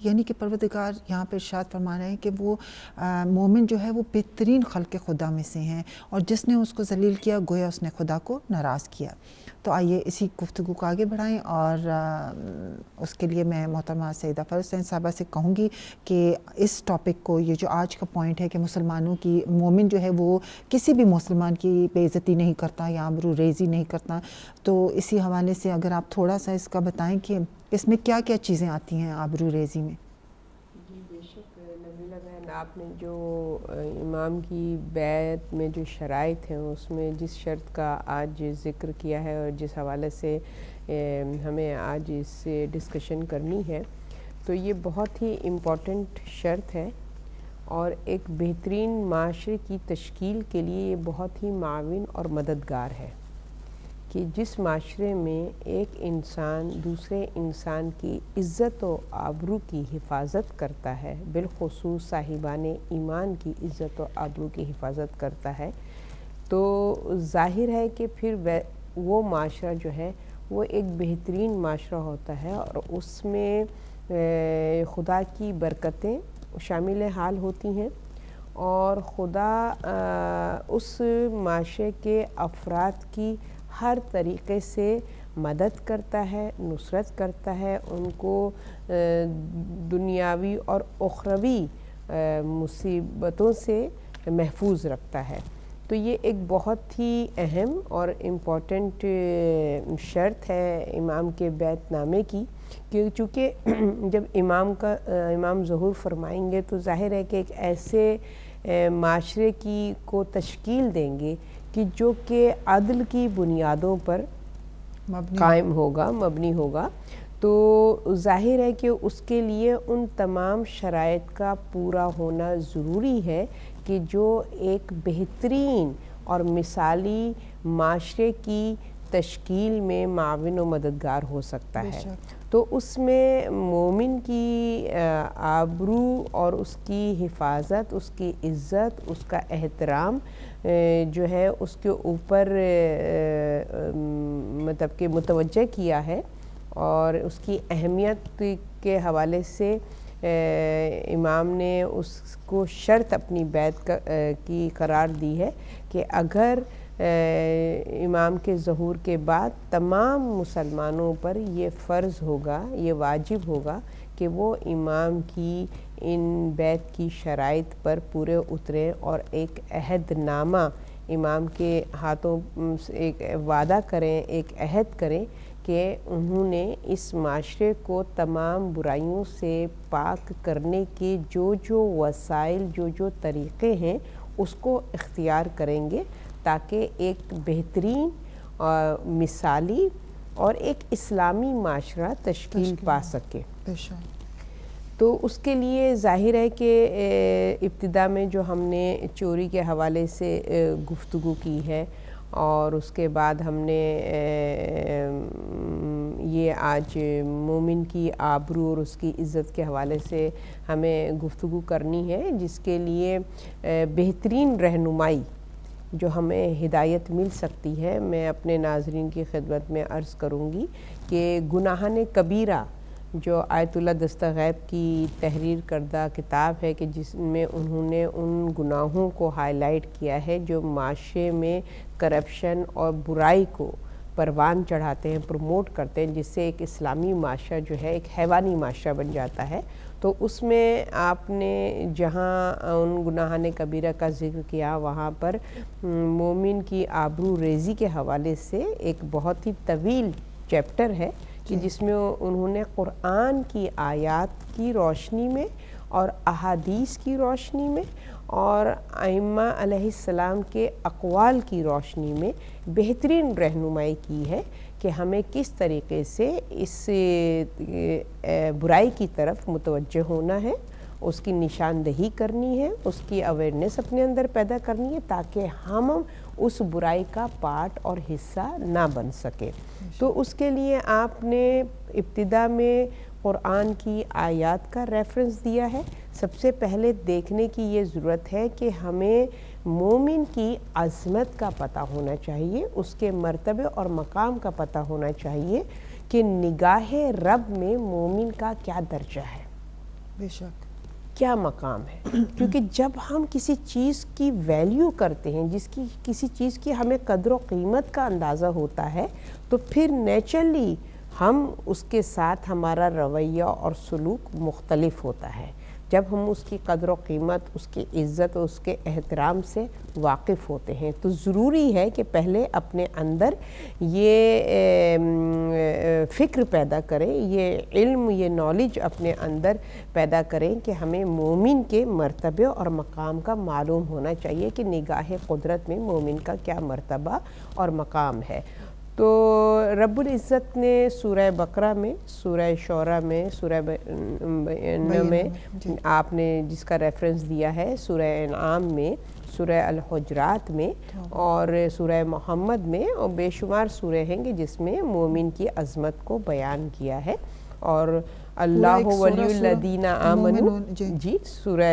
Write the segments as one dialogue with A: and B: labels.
A: یعنی کہ پروردگار یہاں پہ ارشاد فرما رہے ہیں کہ وہ مومن جو ہے وہ بہترین خلق خدا میں سے ہیں، اور جس نے اس کو ذلیل کیا گویا اس نے خدا کو ناراض کیا۔ تو آئیے اسی گفتگو کو آگے بڑھائیں، اور اس کے لیے میں محترمہ سیدہ فر حسین صاحبہ سے کہوں گی کہ اس ٹاپک کو، یہ جو آج کا پوائنٹ ہے کہ مسلمانوں کی، مومن جو ہے وہ کسی بھی مسلمان کی بے عزتی نہیں کرتا یا آبرو ریزی نہیں کرتا، تو اسی حوالے سے اگر آپ تھوڑا سا اس کا بتائیں کہ اس میں کیا کیا چیزیں آتی ہیں آبرو ریزی میں؟
B: جی بے شک نبیلہ بہن، آپ نے جو امام کی بیعت میں جو شرائط ہیں اس میں جس شرط کا آج ذکر کیا ہے اور جس حوالے سے ہمیں آج اس سے ڈسکشن کرنی ہے، تو یہ بہت ہی امپورٹنٹ شرط ہے، اور ایک بہترین معاشرے کی تشکیل کے لیے یہ بہت ہی معاون اور مددگار ہے کہ جس معاشرے میں ایک انسان دوسرے انسان کی عزت و آبرو کی حفاظت کرتا ہے، بالخصوص صاحبان ایمان کی عزت و آبرو کی حفاظت کرتا ہے، تو ظاہر ہے کہ پھر وہ معاشرہ جو ہے وہ ایک بہترین معاشرہ ہوتا ہے، اور اس میں خدا کی برکتیں شامل حال ہوتی ہیں، اور خدا اس معاشرے کے افراد کی ہر طریقے سے مدد کرتا ہے، نصرت کرتا ہے، ان کو دنیاوی اور اخروی مصیبتوں سے محفوظ رکھتا ہے۔ تو یہ ایک بہت ہی اہم اور امپورٹنٹ شرط ہے امام کے بیعت نامے کی، چونکہ جب امام ظہور فرمائیں گے تو ظاہر ہے کہ ایک ایسے معاشرے کو تشکیل دیں گے کہ جو کہ عدل کی بنیادوں پر قائم ہوگا، مبنی ہوگا، تو ظاہر ہے کہ اس کے لیے ان تمام شرائط کا پورا ہونا ضروری ہے کہ جو ایک بہترین اور مثالی معاشرے کی تشکیل میں معاون و مددگار ہو سکتا ہے۔ تو اس میں مومن کی آبرو اور اس کی حفاظت، اس کی عزت، اس کا احترام جو ہے اس کے اوپر مطلب کہ متوجہ کیا ہے، اور اس کی اہمیت کے حوالے سے امام نے اس کو شرط اپنی بیعت کی قرار دی ہے کہ اگر امام کے ظہور کے بعد تمام مسلمانوں پر یہ فرض ہوگا، یہ واجب ہوگا کہ وہ امام کی ان بیعت کی شرائط پر پورے اتریں، اور ایک عہد نامہ امام کے ہاتھوں ایک وعدہ کریں، ایک عہد کریں کہ انہوں نے اس معاشرے کو تمام برائیوں سے پاک کرنے کے جو وسائل، جو طریقے ہیں اس کو اختیار کریں گے، تاکہ ایک بہترین مثالی اور ایک اسلامی معاشرہ تشکیل پا سکے۔ تو اس کے لیے ظاہر ہے کہ ابتدا میں جو ہم نے چوری کے حوالے سے گفتگو کی ہے، اور اس کے بعد ہم نے یہ آج مومن کی آبرو اور اس کی عزت کے حوالے سے ہمیں گفتگو کرنی ہے، جس کے لیے بہترین رہنمائی جو ہمیں ہدایت مل سکتی ہے، میں اپنے ناظرین کی خدمت میں عرض کروں گی کہ گناہان کبیرہ جو آیت اللہ دستغیب کی تحریر کردہ کتاب ہے، کہ جس میں انہوں نے ان گناہوں کو ہائی لائٹ کیا ہے جو معاشرے میں کرپشن اور برائی کو پروان چڑھاتے ہیں، پروموٹ کرتے ہیں، جس سے ایک اسلامی معاشرہ جو ہے ایک حیوانی معاشرہ بن جاتا ہے۔ تو اس میں آپ نے جہاں ان گناہان کبیرہ کا ذکر کیا، وہاں پر مومن کی آبرو ریزی کے حوالے سے ایک بہت ہی طویل چیپٹر ہے کہ جس میں انہوں نے قرآن کی آیات کی روشنی میں اور احادیث کی روشنی میں اور ائمہ علیہ السلام کے اقوال کی روشنی میں بہترین رہنمائی کی ہے کہ ہمیں کس طریقے سے اس برائی کی طرف متوجہ ہونا ہے، اس کی نشاندہی کرنی ہے، اس کی اویئرنیس اپنے اندر پیدا کرنی ہے، تاکہ ہم اس برائی کا پارٹ اور حصہ نہ بن سکے۔ تو اس کے لیے آپ نے ابتدا میں قرآن کی آیات کا ریفرنس دیا ہے۔ سب سے پہلے دیکھنے کی یہ ضرورت ہے کہ ہمیں مومن کی عظمت کا پتہ ہونا چاہیے، اس کے مرتبے اور مقام کا پتہ ہونا چاہیے کہ نگاہ رب میں مومن کا کیا درجہ ہے۔
A: بے شک
B: کیا مقام ہے. کیونکہ جب ہم کسی چیز کی ویلیو کرتے ہیں، کسی چیز کی ہمیں قدر و قیمت کا اندازہ ہوتا ہے، تو پھر نیچرلی ہم اس کے ساتھ ہمارا رویہ اور سلوک مختلف ہوتا ہے. جب ہم اس کی قدر و قیمت، اس کی عزت اور اس کے احترام سے واقف ہوتے ہیں، تو ضروری ہے کہ پہلے اپنے اندر یہ فکر پیدا کریں، یہ علم، یہ نالج اپنے اندر پیدا کریں کہ ہمیں مومن کے مرتبے اور مقام کا معلوم ہونا چاہیے کہ نگاہ قدرت میں مومن کا کیا مرتبہ اور مقام ہے. تو رب العزت نے سورہ بقرہ میں، سورہ شعراء میں، سورہ میں آپ نے جس کا ریفرنس دیا ہے، سورہ انعام میں، سورہ الحجرات میں اور سورہ محمد میں، اور بے شمار سورے ہیں کہ جس میں مومن کی عظمت کو بیان کیا ہے. اور اللہ ولی الذین آمنوا، جی سورہ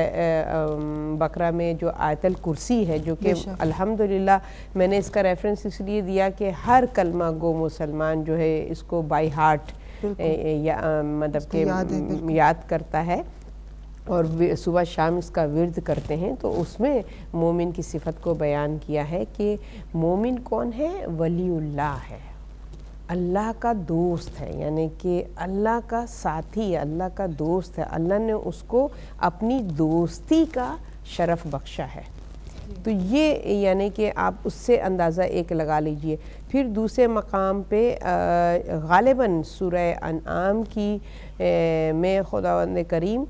B: بقرہ میں جو آیت الکرسی ہے، جو کہ الحمدللہ میں نے اس کا ریفرنس اس لیے دیا کہ ہر کلمہ گو مسلمان جو ہے اس کو بائی ہارٹ مطلب کہ یاد کرتا ہے اور صبح شام اس کا ورد کرتے ہیں. تو اس میں مومن کی صفت کو بیان کیا ہے کہ مومن کون ہے؟ ولی اللہ ہے، اللہ کا دوست ہے، یعنی کہ اللہ کا ساتھی، اللہ کا دوست ہے. اللہ نے اس کو اپنی دوستی کا شرف بخشا ہے. تو یہ یعنی کہ آپ اس سے اندازہ ایک لگا لیجئے. پھر دوسرے مقام پہ غالباً سورہ انعام کی میں خداوند کریم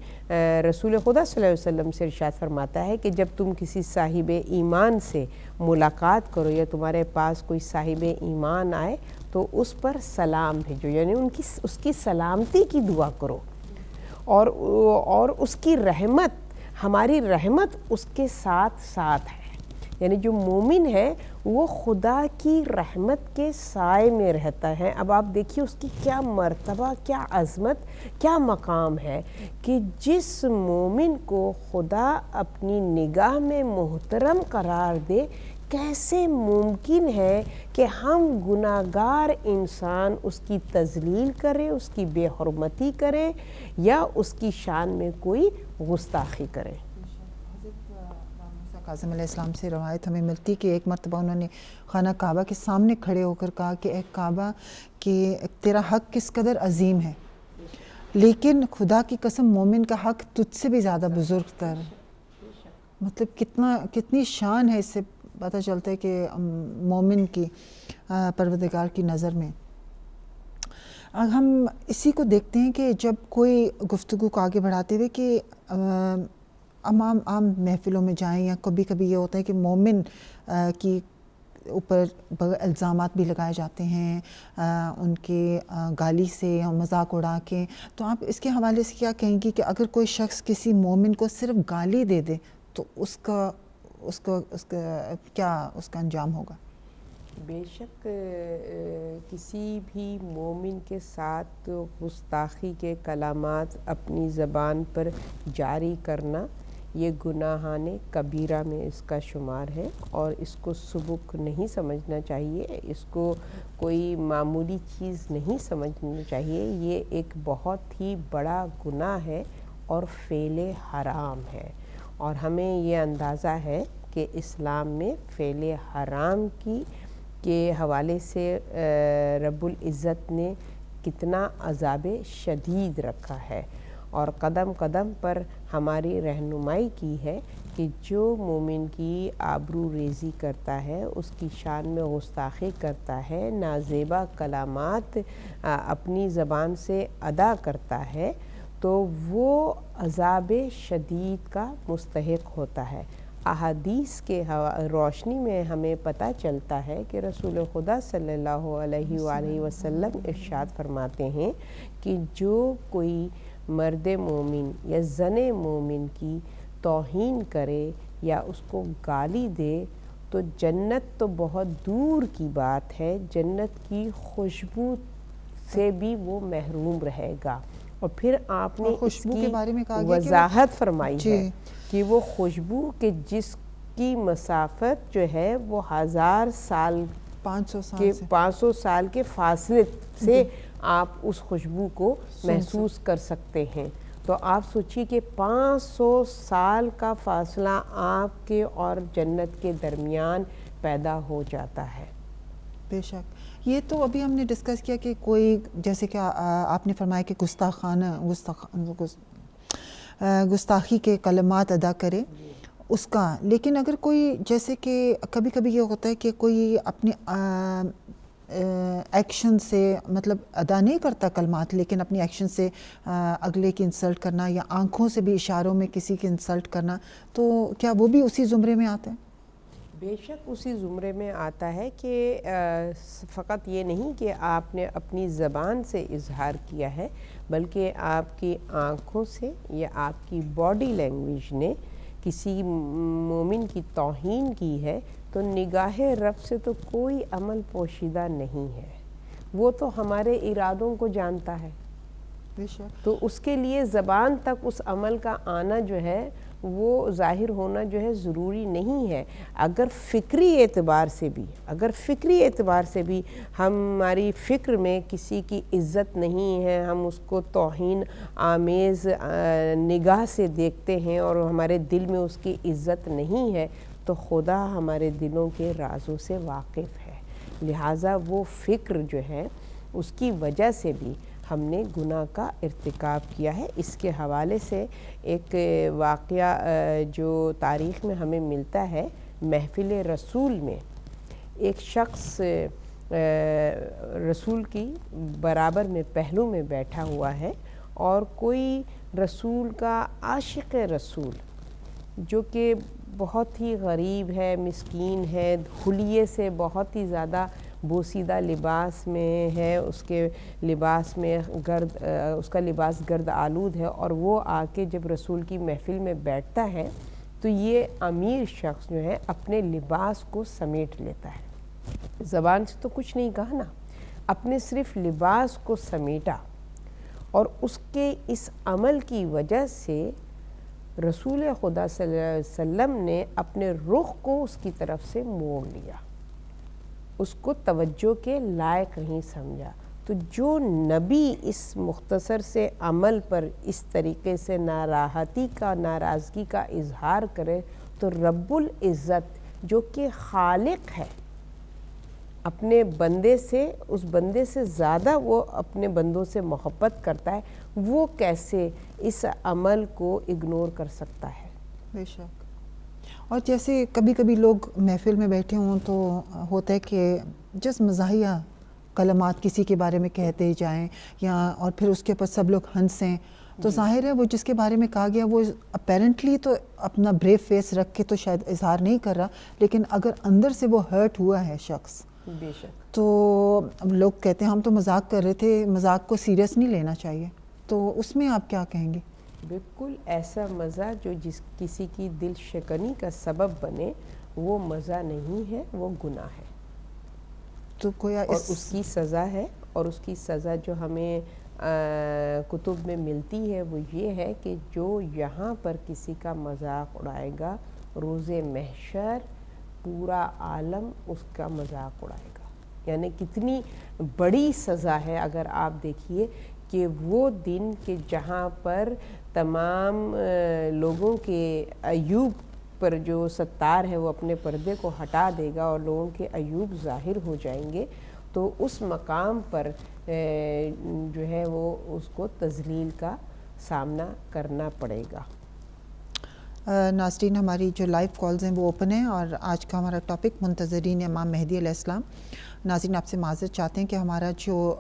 B: رسول خدا صلی اللہ علیہ وسلم سے ارشاد فرماتا ہے کہ جب تم کسی صاحب ایمان سے ملاقات کرو یا تمہارے پاس کوئی صاحب ایمان آئے تو اس پر سلام بھیجو، یعنی اس کی سلامتی کی دعا کرو، اور اس کی رحمت، ہماری رحمت اس کے ساتھ ساتھ ہے. یعنی جو مومن ہے وہ خدا کی رحمت کے سائے میں رہتا ہے. اب آپ دیکھیے اس کی کیا مرتبہ، کیا عظمت، کیا مقام ہے کہ جس مومن کو خدا اپنی نگاہ میں محترم قرار دے، کیسے ممکن ہے کہ ہم گناہگار انسان اس کی تذلیل کریں، اس کی بے حرمتی کریں یا اس کی شان میں کوئی گستاخی کریں.
A: کاظم علیہ السلام سے روایت ہمیں ملتی کہ ایک مرتبہ انہوں نے خانہ کعبہ کے سامنے کھڑے ہو کر کہا کہ اے کعبہ کہ تیرا حق کس قدر عظیم ہے، لیکن خدا کی قسم مومن کا حق تجھ سے بھی زیادہ بزرگ تر ہے. مطلب کتنی شان ہے. اس سے پتہ چلتا ہے کہ مومن کی پروردگار کی نظر میں. ہم اسی کو دیکھتے ہیں کہ جب کوئی گفتگو کو آگے بڑھاتے ہوئے کہ عام محفلوں میں جائیں، یا کبھی کبھی یہ ہوتا ہے کہ مومن کی اوپر الزامات بھی لگائے جاتے ہیں ان کے گالی سے یا مذاق اڑا کے. تو آپ اس کے حوالے سے کیا کہیں گی کہ اگر کوئی شخص کسی مومن کو صرف گالی دے دے تو اس کا کیا اس کا انجام ہوگا؟
B: بے شک کسی بھی مومن کے ساتھ گستاخی کے کلمات اپنی زبان پر جاری کرنا یہ گناہان کبیرہ میں اس کا شمار ہے، اور اس کو سبک نہیں سمجھنا چاہیے، اس کو کوئی معمولی چیز نہیں سمجھنا چاہیے. یہ ایک بہت ہی بڑا گناہ ہے اور فعل حرام ہے. اور ہمیں یہ اندازہ ہے کہ اسلام میں فعل حرام کے حوالے سے رب العزت نے کتنا عذاب شدید رکھا ہے، اور قدم قدم پر ہماری رہنمائی کی ہے کہ جو مومن کی آبرو ریزی کرتا ہے، اس کی شان میں گستاخی کرتا ہے، نازیبا کلمات اپنی زبان سے ادا کرتا ہے، تو وہ عذاب شدید کا مستحق ہوتا ہے. احادیث کے روشنی میں ہمیں پتہ چلتا ہے کہ رسول خدا صلی اللہ علیہ وآلہ وسلم ارشاد فرماتے ہیں کہ جو کوئی مرد مومن یا زن مومن کی توہین کرے یا اس کو گالی دے تو جنت تو بہت دور کی بات ہے، جنت کی خوشبو سے بھی وہ محروم رہے گا. اور پھر آپ نے اس کی وضاحت فرمائی ہے کہ وہ خوشبو کہ جس کی مسافت جو ہے وہ 1000 سال 500 سال کے فاصلے سے آپ اس خوشبو کو محسوس کر سکتے ہیں. تو آپ سوچیے کہ 500 سال کا فاصلہ آپ کے اور جنت کے درمیان پیدا ہو جاتا ہے۔
A: بے شک، یہ تو ابھی ہم نے ڈسکس کیا کہ کوئی جیسے کہ آپ نے فرمایا کہ گستاخی کے کلمات ادا کرے اس کا، لیکن اگر کوئی جیسے کہ کبھی کبھی یہ ہوتا ہے کہ کوئی اپنے ایکشن سے مطلب ادا نہیں کرتا کلمات، لیکن اپنی ایکشن سے اگلے کی انسلٹ کرنا یا آنکھوں سے بھی اشاروں میں کسی کی انسلٹ کرنا، تو کیا وہ بھی اسی زمرے میں آتا ہے؟
B: بے شک اسی زمرے میں آتا ہے کہ فقط یہ نہیں کہ آپ نے اپنی زبان سے اظہار کیا ہے، بلکہ آپ کی آنکھوں سے یا آپ کی باڈی لینگویج نے کسی مومن کی توہین کی ہے، تو نگاہ رب سے تو کوئی عمل پوشیدہ نہیں ہے، وہ تو ہمارے ارادوں کو جانتا ہے، تو اس کے لیے زبان تک اس عمل کا آنا جو ہے وہ ظاہر ہونا جو ہے ضروری نہیں ہے۔ اگر فکری اعتبار سے بھی ہماری فکر میں کسی کی عزت نہیں ہے، ہم اس کو توہین آمیز نگاہ سے دیکھتے ہیں اور ہمارے دل میں اس کی عزت نہیں ہے، تو خدا ہمارے دلوں کے رازوں سے واقف ہے، لہٰذا وہ فکر جو ہے اس کی وجہ سے بھی ہم نے گناہ کا ارتکاب کیا ہے۔ اس کے حوالے سے ایک واقعہ جو تاریخ میں ہمیں ملتا ہے، محفل رسول میں ایک شخص رسول کی برابر میں پہلو میں بیٹھا ہوا ہے، اور کوئی رسول کا عاشق رسول جو کہ بہت ہی غریب ہے، مسکین ہے، حلیے سے بہت ہی زیادہ بوسیدہ لباس میں ہے، اس کے لباس میں اس کا لباس گرد آلود ہے، اور وہ آ کے جب رسول کی محفل میں بیٹھتا ہے تو یہ امیر شخص جو ہے اپنے لباس کو سمیٹ لیتا ہے، زبان سے تو کچھ نہیں کہا نا، اپنے صرف لباس کو سمیٹا، اور اس کے اس عمل کی وجہ سے رسول خدا صلی اللہ علیہ وسلم نے اپنے رخ کو اس کی طرف سے موڑ لیا، اس کو توجہ کے لائق نہیں سمجھا۔ تو جو نبی اس مختصر سے عمل پر اس طریقے سے ناراحتی کا، ناراضگی کا اظہار کرے، تو رب العزت جو کہ خالق ہے، اپنے بندے سے، اس بندے سے زیادہ وہ اپنے بندوں سے محبت کرتا ہے، وہ کیسے اس عمل کو اگنور کر سکتا ہے؟
A: بے شک۔ اور جیسے کبھی کبھی لوگ محفل میں بیٹھے ہوں تو ہوتا ہے کہ جس مزاحیہ کلمات کسی کے بارے میں کہتے جائیں، یا اور پھر اس کے اوپر سب لوگ ہنسیں، تو ظاہر ہے وہ جس کے بارے میں کہا گیا وہ اپیرنٹلی تو اپنا بریو فیس رکھ کے تو شاید اظہار نہیں کر رہا، لیکن اگر اندر سے وہ ہرٹ ہوا ہے شخص،
B: بے شک،
A: تو لوگ کہتے ہیں ہم تو مذاق کر رہے تھے، مذاق کو سیریس نہیں لینا چاہیے، تو اس میں آپ کیا کہیں گے؟
B: بالکل ایسا مزہ جو کسی کی دل شکنی کا سبب بنے، وہ مزہ نہیں ہے، وہ گناہ ہے،
A: تو کوئی
B: اور اس کی سزا ہے، اور اس کی سزا جو ہمیں کتب میں ملتی ہے وہ یہ ہے کہ جو یہاں پر کسی کا مذاق اڑائے گا، روز محشر پورا عالم اس کا مذاق اڑائے گا، یعنی کتنی بڑی سزا ہے۔ اگر آپ دیکھیے کہ وہ دن کہ جہاں پر تمام لوگوں کے عیوب پر جو ستار ہے وہ اپنے پردے کو ہٹا دے گا اور لوگوں کے عیوب ظاہر ہو جائیں گے، تو اس مقام پر جو ہے وہ اس کو تذلیل کا سامنا کرنا پڑے گا۔
A: ناظرین، ہماری جو لائیو کالز ہیں وہ اوپن ہیں، اور آج کا ہمارا ٹاپک منتظرین امام مہدی علیہ السلام۔ ناظرین آپ سے معذرت چاہتے ہیں کہ ہمارا جو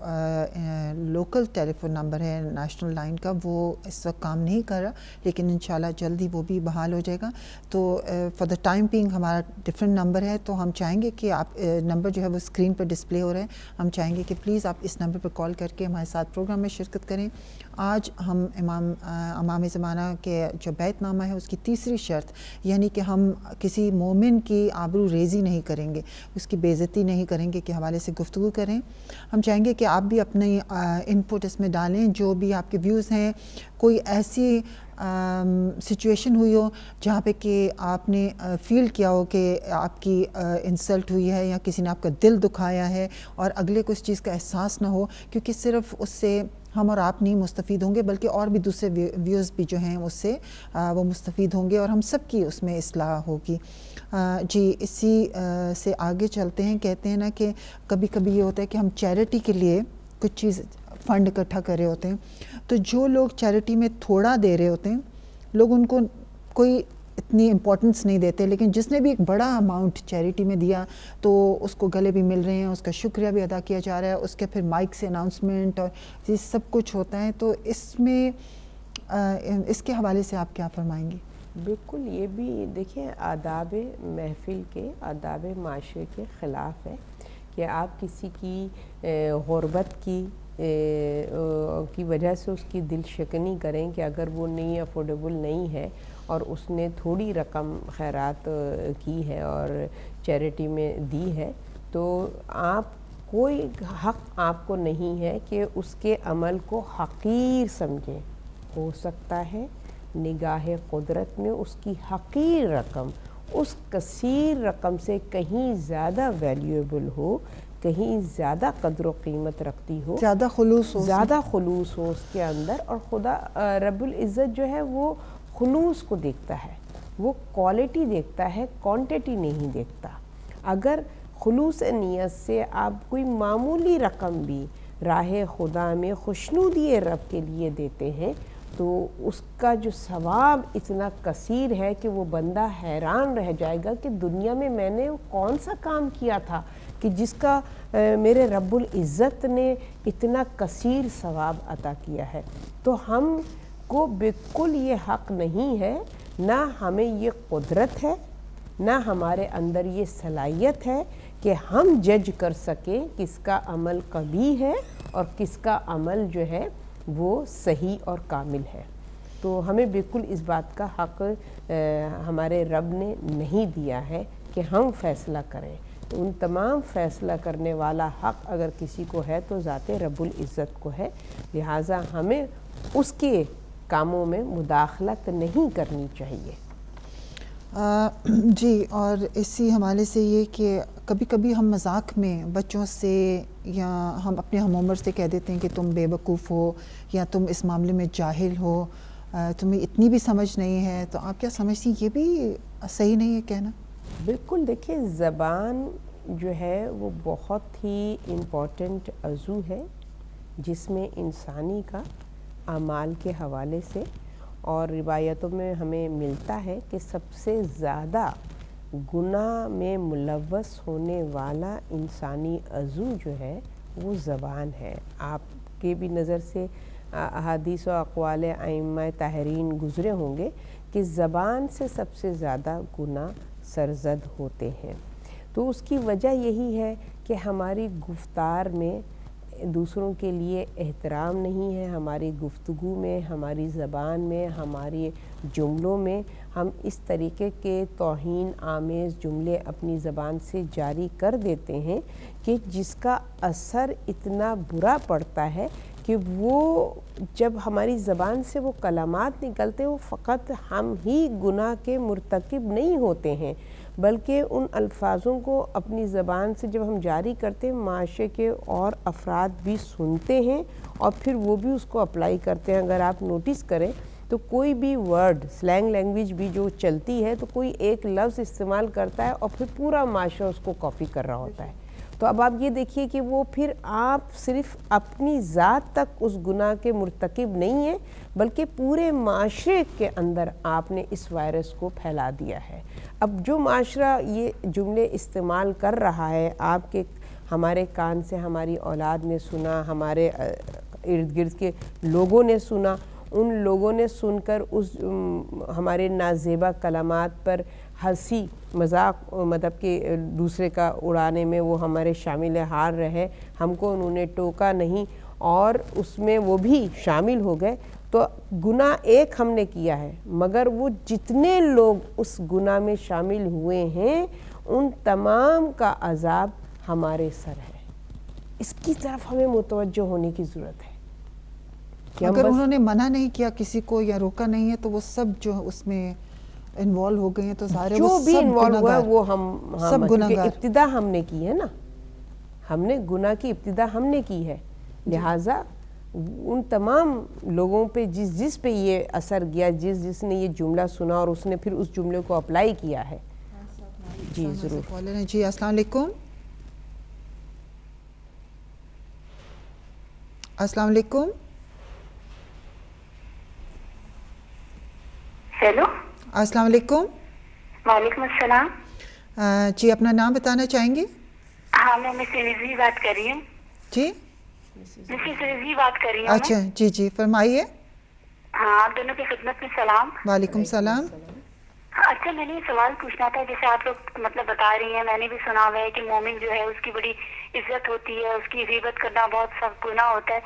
A: لوکل ٹیلی فون نمبر ہے نیشنل لائن کا، وہ اس وقت کام نہیں کر رہا، لیکن انشاءاللہ جلدی وہ بھی بحال ہو جائے گا۔ تو فار دا ٹائم بینگ ہمارا ڈفرینٹ نمبر ہے، تو ہم چاہیں گے کہ آپ نمبر جو ہے وہ اسکرین پر ڈسپلے ہو رہا ہے، ہم چاہیں گے کہ پلیز آپ اس نمبر پر کال کر کے ہمارے ساتھ پروگرام میں شرکت کریں۔ آج ہم امام زمانہ کے جو بیعت نامہ ہے اس کی تیسری شرط، یعنی کہ ہم کسی مومن کی آبرو ریزی نہیں کریں گے، اس کی بے عزتی نہیں کریں گے کے حوالے سے گفتگو کریں۔ ہم چاہیں گے کہ آپ بھی اپنی انپٹ اس میں ڈالیں، جو بھی آپ کے ویوز ہیں، کوئی ایسی سچویشن ہوئی ہو جہاں پہ کہ آپ نے فیل کیا ہو کہ آپ کی انسلٹ ہوئی ہے یا کسی نے آپ کا دل دکھایا ہے اور اگلے کو اس چیز کا احساس نہ ہو، کیونکہ صرف اس سے ہم اور آپ نہیں مستفید ہوں گے بلکہ اور بھی دوسرے ویورز بھی جو ہیں اس سے وہ مستفید ہوں گے اور ہم سب کی اس میں اصلاح ہوگی. جی اسی سے آگے چلتے ہیں. کہتے ہیں نا کہ کبھی کبھی یہ ہوتا ہے کہ ہم چیریٹی کے لیے کچھ چیز فنڈ اکٹھا کر رہے ہوتے ہیں, تو جو لوگ چیریٹی میں تھوڑا دے رہے ہوتے ہیں لوگ ان کو کوئی اتنی امپورٹنس نہیں دیتے, لیکن جس نے بھی ایک بڑا اماؤنٹ چیریٹی میں دیا تو اس کو گلے بھی مل رہے ہیں, اس کا شکریہ بھی ادا کیا جا رہا ہے, اس کے پھر مائک سے اناؤنسمنٹ اور یہ سب کچھ ہوتا ہے. تو اس میں اس کے حوالے سے آپ کیا فرمائیں گی؟
B: بالکل, یہ بھی دیکھیں آداب محفل کے, آداب معاشرے کے خلاف ہے کہ آپ کسی کی غربت کی وجہ سے اس کی دل شکنی کریں کہ اگر وہ نہیں افورڈیبل نہیں ہے اور اس نے تھوڑی رقم خیرات کی ہے اور چیریٹی میں دی ہے, تو آپ کوئی حق آپ کو نہیں ہے کہ اس کے عمل کو حقیر سمجھیں. ہو سکتا ہے نگاہ قدرت میں اس کی حقیر رقم اس کثیر رقم سے کہیں زیادہ ویلیویبل ہو, کہیں زیادہ قدر و قیمت رکھتی ہو,
A: زیادہ خلوص
B: ہو اس کے اندر. اور خدا رب العزت جو ہے وہ خلوص کو دیکھتا ہے, وہ کوالٹی دیکھتا ہے, کوانٹیٹی نہیں دیکھتا. اگر خلوص نیت سے آپ کوئی معمولی رقم بھی راہ خدا میں خوشنودی رب کے لیے دیتے ہیں تو اس کا جو ثواب اتنا کثیر ہے کہ وہ بندہ حیران رہ جائے گا کہ دنیا میں میں نے کون سا کام کیا تھا کہ جس کا میرے رب العزت نے اتنا کثیر ثواب عطا کیا ہے. تو ہم کو بالکل یہ حق نہیں ہے, نہ ہمیں یہ قدرت ہے, نہ ہمارے اندر یہ صلاحیت ہے کہ ہم جج کر سکیں کس کا عمل قبیح ہے اور کس کا عمل جو ہے وہ صحیح اور کامل ہے. تو ہمیں بالکل اس بات کا حق ہمارے رب نے نہیں دیا ہے کہ ہم فیصلہ کریں. تو ان تمام فیصلہ کرنے والا حق اگر کسی کو ہے تو ذات رب العزت کو ہے, لہٰذا ہمیں اس کے کاموں میں مداخلت نہیں کرنی چاہیے.
A: جی, اور اسی حوالے سے یہ کہ کبھی کبھی ہم مذاق میں بچوں سے یا ہم اپنے ہم عمر سے کہہ دیتے ہیں کہ تم بے وقوف ہو یا تم اس معاملے میں جاہل ہو, تمہیں اتنی بھی سمجھ نہیں ہے. تو آپ کیا سمجھتی ہیں یہ بھی صحیح نہیں ہے کہنا؟
B: بالکل, دیکھیں زبان جو ہے وہ بہت ہی امپورٹنٹ عضو ہے جس میں انسانی کا اعمال کے حوالے سے, اور روایتوں میں ہمیں ملتا ہے کہ سب سے زیادہ گناہ میں ملوث ہونے والا انسانی عضو جو ہے وہ زبان ہے. آپ کے بھی نظر سے احادیث و اقوال ائمہ طاہرین گزرے ہوں گے کہ زبان سے سب سے زیادہ گناہ سرزد ہوتے ہیں. تو اس کی وجہ یہی ہے کہ ہماری گفتار میں دوسروں کے لیے احترام نہیں ہے, ہماری گفتگو میں, ہماری زبان میں, ہماری جملوں میں ہم اس طریقے کے توہین آمیز جملے اپنی زبان سے جاری کر دیتے ہیں کہ جس کا اثر اتنا برا پڑتا ہے کہ وہ جب ہماری زبان سے وہ کلمات نکلتے وہ فقط ہم ہی گناہ کے مرتکب نہیں ہوتے ہیں بلکہ ان الفاظوں کو اپنی زبان سے جب ہم جاری کرتے ہیں معاشرے کے اور افراد بھی سنتے ہیں اور پھر وہ بھی اس کو اپلائی کرتے ہیں. اگر آپ نوٹس کریں تو کوئی بھی ورڈ سلینگ لینگویج بھی جو چلتی ہے تو کوئی ایک لفظ استعمال کرتا ہے اور پھر پورا معاشرہ اس کو کاپی کر رہا ہوتا ہے. تو اب آپ یہ دیکھیے کہ وہ پھر آپ صرف اپنی ذات تک اس گناہ کے مرتکب نہیں ہیں بلکہ پورے معاشرے کے اندر آپ نے اس وائرس کو پھیلا دیا ہے. اب جو معاشرہ یہ جملے استعمال کر رہا ہے, آپ کے ہمارے کان سے ہماری اولاد نے سنا, ہمارے ارد گرد کے لوگوں نے سنا, ان لوگوں نے سن کر اس ہمارے نازیبا کلمات پر ہنسی مذاق مطلب کہ دوسرے کا اڑانے میں وہ ہمارے شامل حال رہے, ہم کو انہوں نے ٹوکا نہیں اور اس میں وہ بھی شامل ہو گئے. تو گناہ ایک ہم نے کیا ہے مگر وہ جتنے لوگ اس گناہ میں شامل ہوئے ہیں ان تمام کا عذاب ہمارے سر ہے. اس کی طرف ہمیں متوجہ ہونے کی ضرورت ہے.
A: اگر انہوں نے منع نہیں کیا کسی کو یا روکا نہیں ہے تو وہ سب جو اس میں انوالو ہو گئے ہیں تو ظاہر ہے
B: جو بھی انوالو ہوا ہے وہ
A: سب گناہگار.
B: ابتدا ہم نے کی ہے نا, ہم نے گناہ کی ابتدا ہم نے کی ہے, لہٰذا ان تمام لوگوں پہ جس پہ یہ اثر گیا، جس نے یہ جملہ سنا اور اس نے پھر اس جملے کو اپلائی کیا ہے. جی ضرور.
A: جی السلام علیکم. السلام علیکم.
C: ہیلو.
A: السلام علیکم.
C: وعلیکم السلام.
A: جی اپنا نام بتانا چاہیں گے؟
C: ہاں میں مسز رضوی بات کر رہی ہوں.
A: جی
C: مسز رضوی بات کر رہی ہوں.
A: اچھا جی فرمائیے.
C: ہاں آپ دونوں کی خدمت میں سلام.
A: وعلیکم السلام.
C: اچھا میں نے سوال پوچھنا تھا، جیسے آپ لوگ مطلب بتا رہی ہیں، میں نے بھی سنا ہوا ہے کہ مومن جو ہے اس کی بڑی عزت ہوتی ہے، اس کی غیبت کرنا بہت سخت گناہ ہوتا ہے.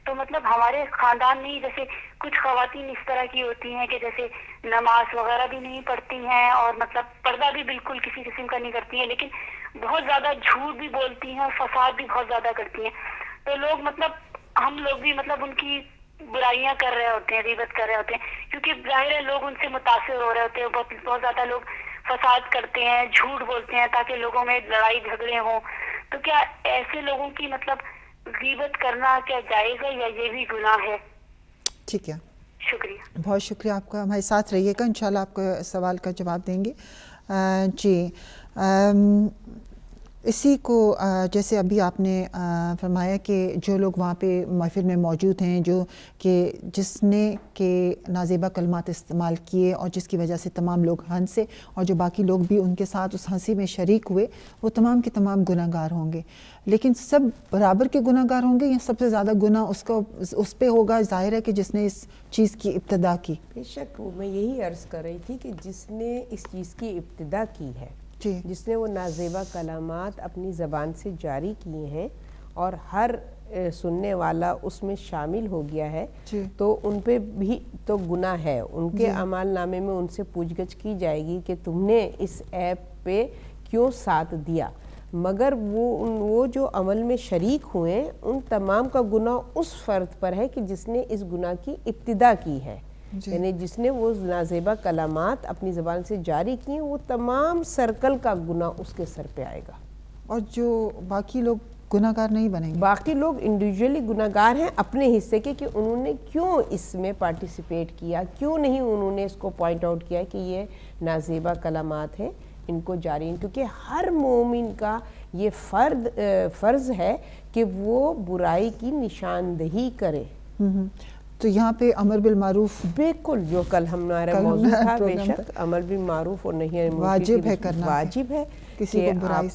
C: تو مطلب ہمارے خاندان میں جیسے کچھ خواتین اس طرح کی ہوتی ہیں کہ جیسے نماز وغیرہ بھی نہیں پڑھتی ہیں اور مطلب پردہ بھی بالکل کسی قسم کا نہیں کرتی ہیں، لیکن بہت زیادہ جھوٹ بھی بولتی ہیں اور فساد بھی بہت زیادہ کرتی ہیں. تو لوگ مطلب ہم لوگ بھی مطلب ان کی برائیاں کر رہے ہوتے ہیں، غیبت کر رہے ہوتے ہیں، کیونکہ ظاہر ہے لوگ ان سے متاثر ہو رہے ہوتے ہیں. بہت زیادہ لوگ فساد کرتے ہیں، جھوٹ بولتے ہیں تاکہ لوگوں میں لڑائی جھگڑے ہوں. تو کیا ایسے لوگوں کی مطلب غیبت کرنا کیا جائز ہے یا یہ بھی گناہ ہے؟
A: ٹھیک ہے،
C: شکریہ.
A: بہت شکریہ آپ کا. ہمارے ساتھ رہیے گا، انشاءاللہ آپ کا سوال کا جواب دیں گے. جی اسی کو جیسے ابھی آپ نے فرمایا کہ جو لوگ وہاں پہ محفل میں موجود ہیں، جو کہ جس نے کہ نازیبہ کلمات استعمال کیے اور جس کی وجہ سے تمام لوگ ہنسے اور جو باقی لوگ بھی ان کے ساتھ اس ہنسی میں شریک ہوئے، وہ تمام کے تمام گناہ گار ہوں گے. لیکن سب برابر کے گناہ گار ہوں گے یا سب سے زیادہ گناہ اس پہ ہوگا؟ ظاہر ہے کہ جس نے اس چیز کی ابتدا کی.
B: بے شک میں یہی عرض کر رہی تھی کہ جس نے اس چیز کی ابتدا کی ہے، جس نے وہ نازیبہ کلمات اپنی زبان سے جاری کیے ہیں اور ہر سننے والا اس میں شامل ہو گیا ہے، تو ان پہ بھی تو گناہ ہے. ان کے اعمال نامے میں ان سے پوچھ گچھ کی جائے گی کہ تم نے اس ایپ پہ کیوں ساتھ دیا. مگر وہ جو عمل میں شریک ہوئے ان تمام کا گناہ اس فرد پر ہے کہ جس نے اس گناہ کی ابتدا کی ہے. یعنی جس نے وہ نازیبہ کلمات اپنی زبان سے جاری کیے، وہ تمام سرکل کا گناہ اس کے سر پہ آئے گا. اور
A: جو باقی لوگ گناہ گار نہیں بنیں گے.
B: باقی لوگ انڈیویجولی گناہ گار ہیں اپنے حصے کے، کہ انہوں نے کیوں اس میں پارٹیسپیٹ کیا، کیوں نہیں انہوں نے اس کو پوائنٹ آؤٹ کیا کہ یہ نازیبہ کلمات ہیں، ان کو جاری. کیونکہ ہر مومن کا یہ فرض ہے کہ وہ برائی کی نشاندہی کرے.
A: تو یہاں پہ امر بالمعروف
B: بالکل جو کل ہمارا موضوع تھا، بے شک امر بالمعروف اور نہی عن المنکر
A: واجب ہے کرنا،
B: واجب ہے
A: کسی کو برائی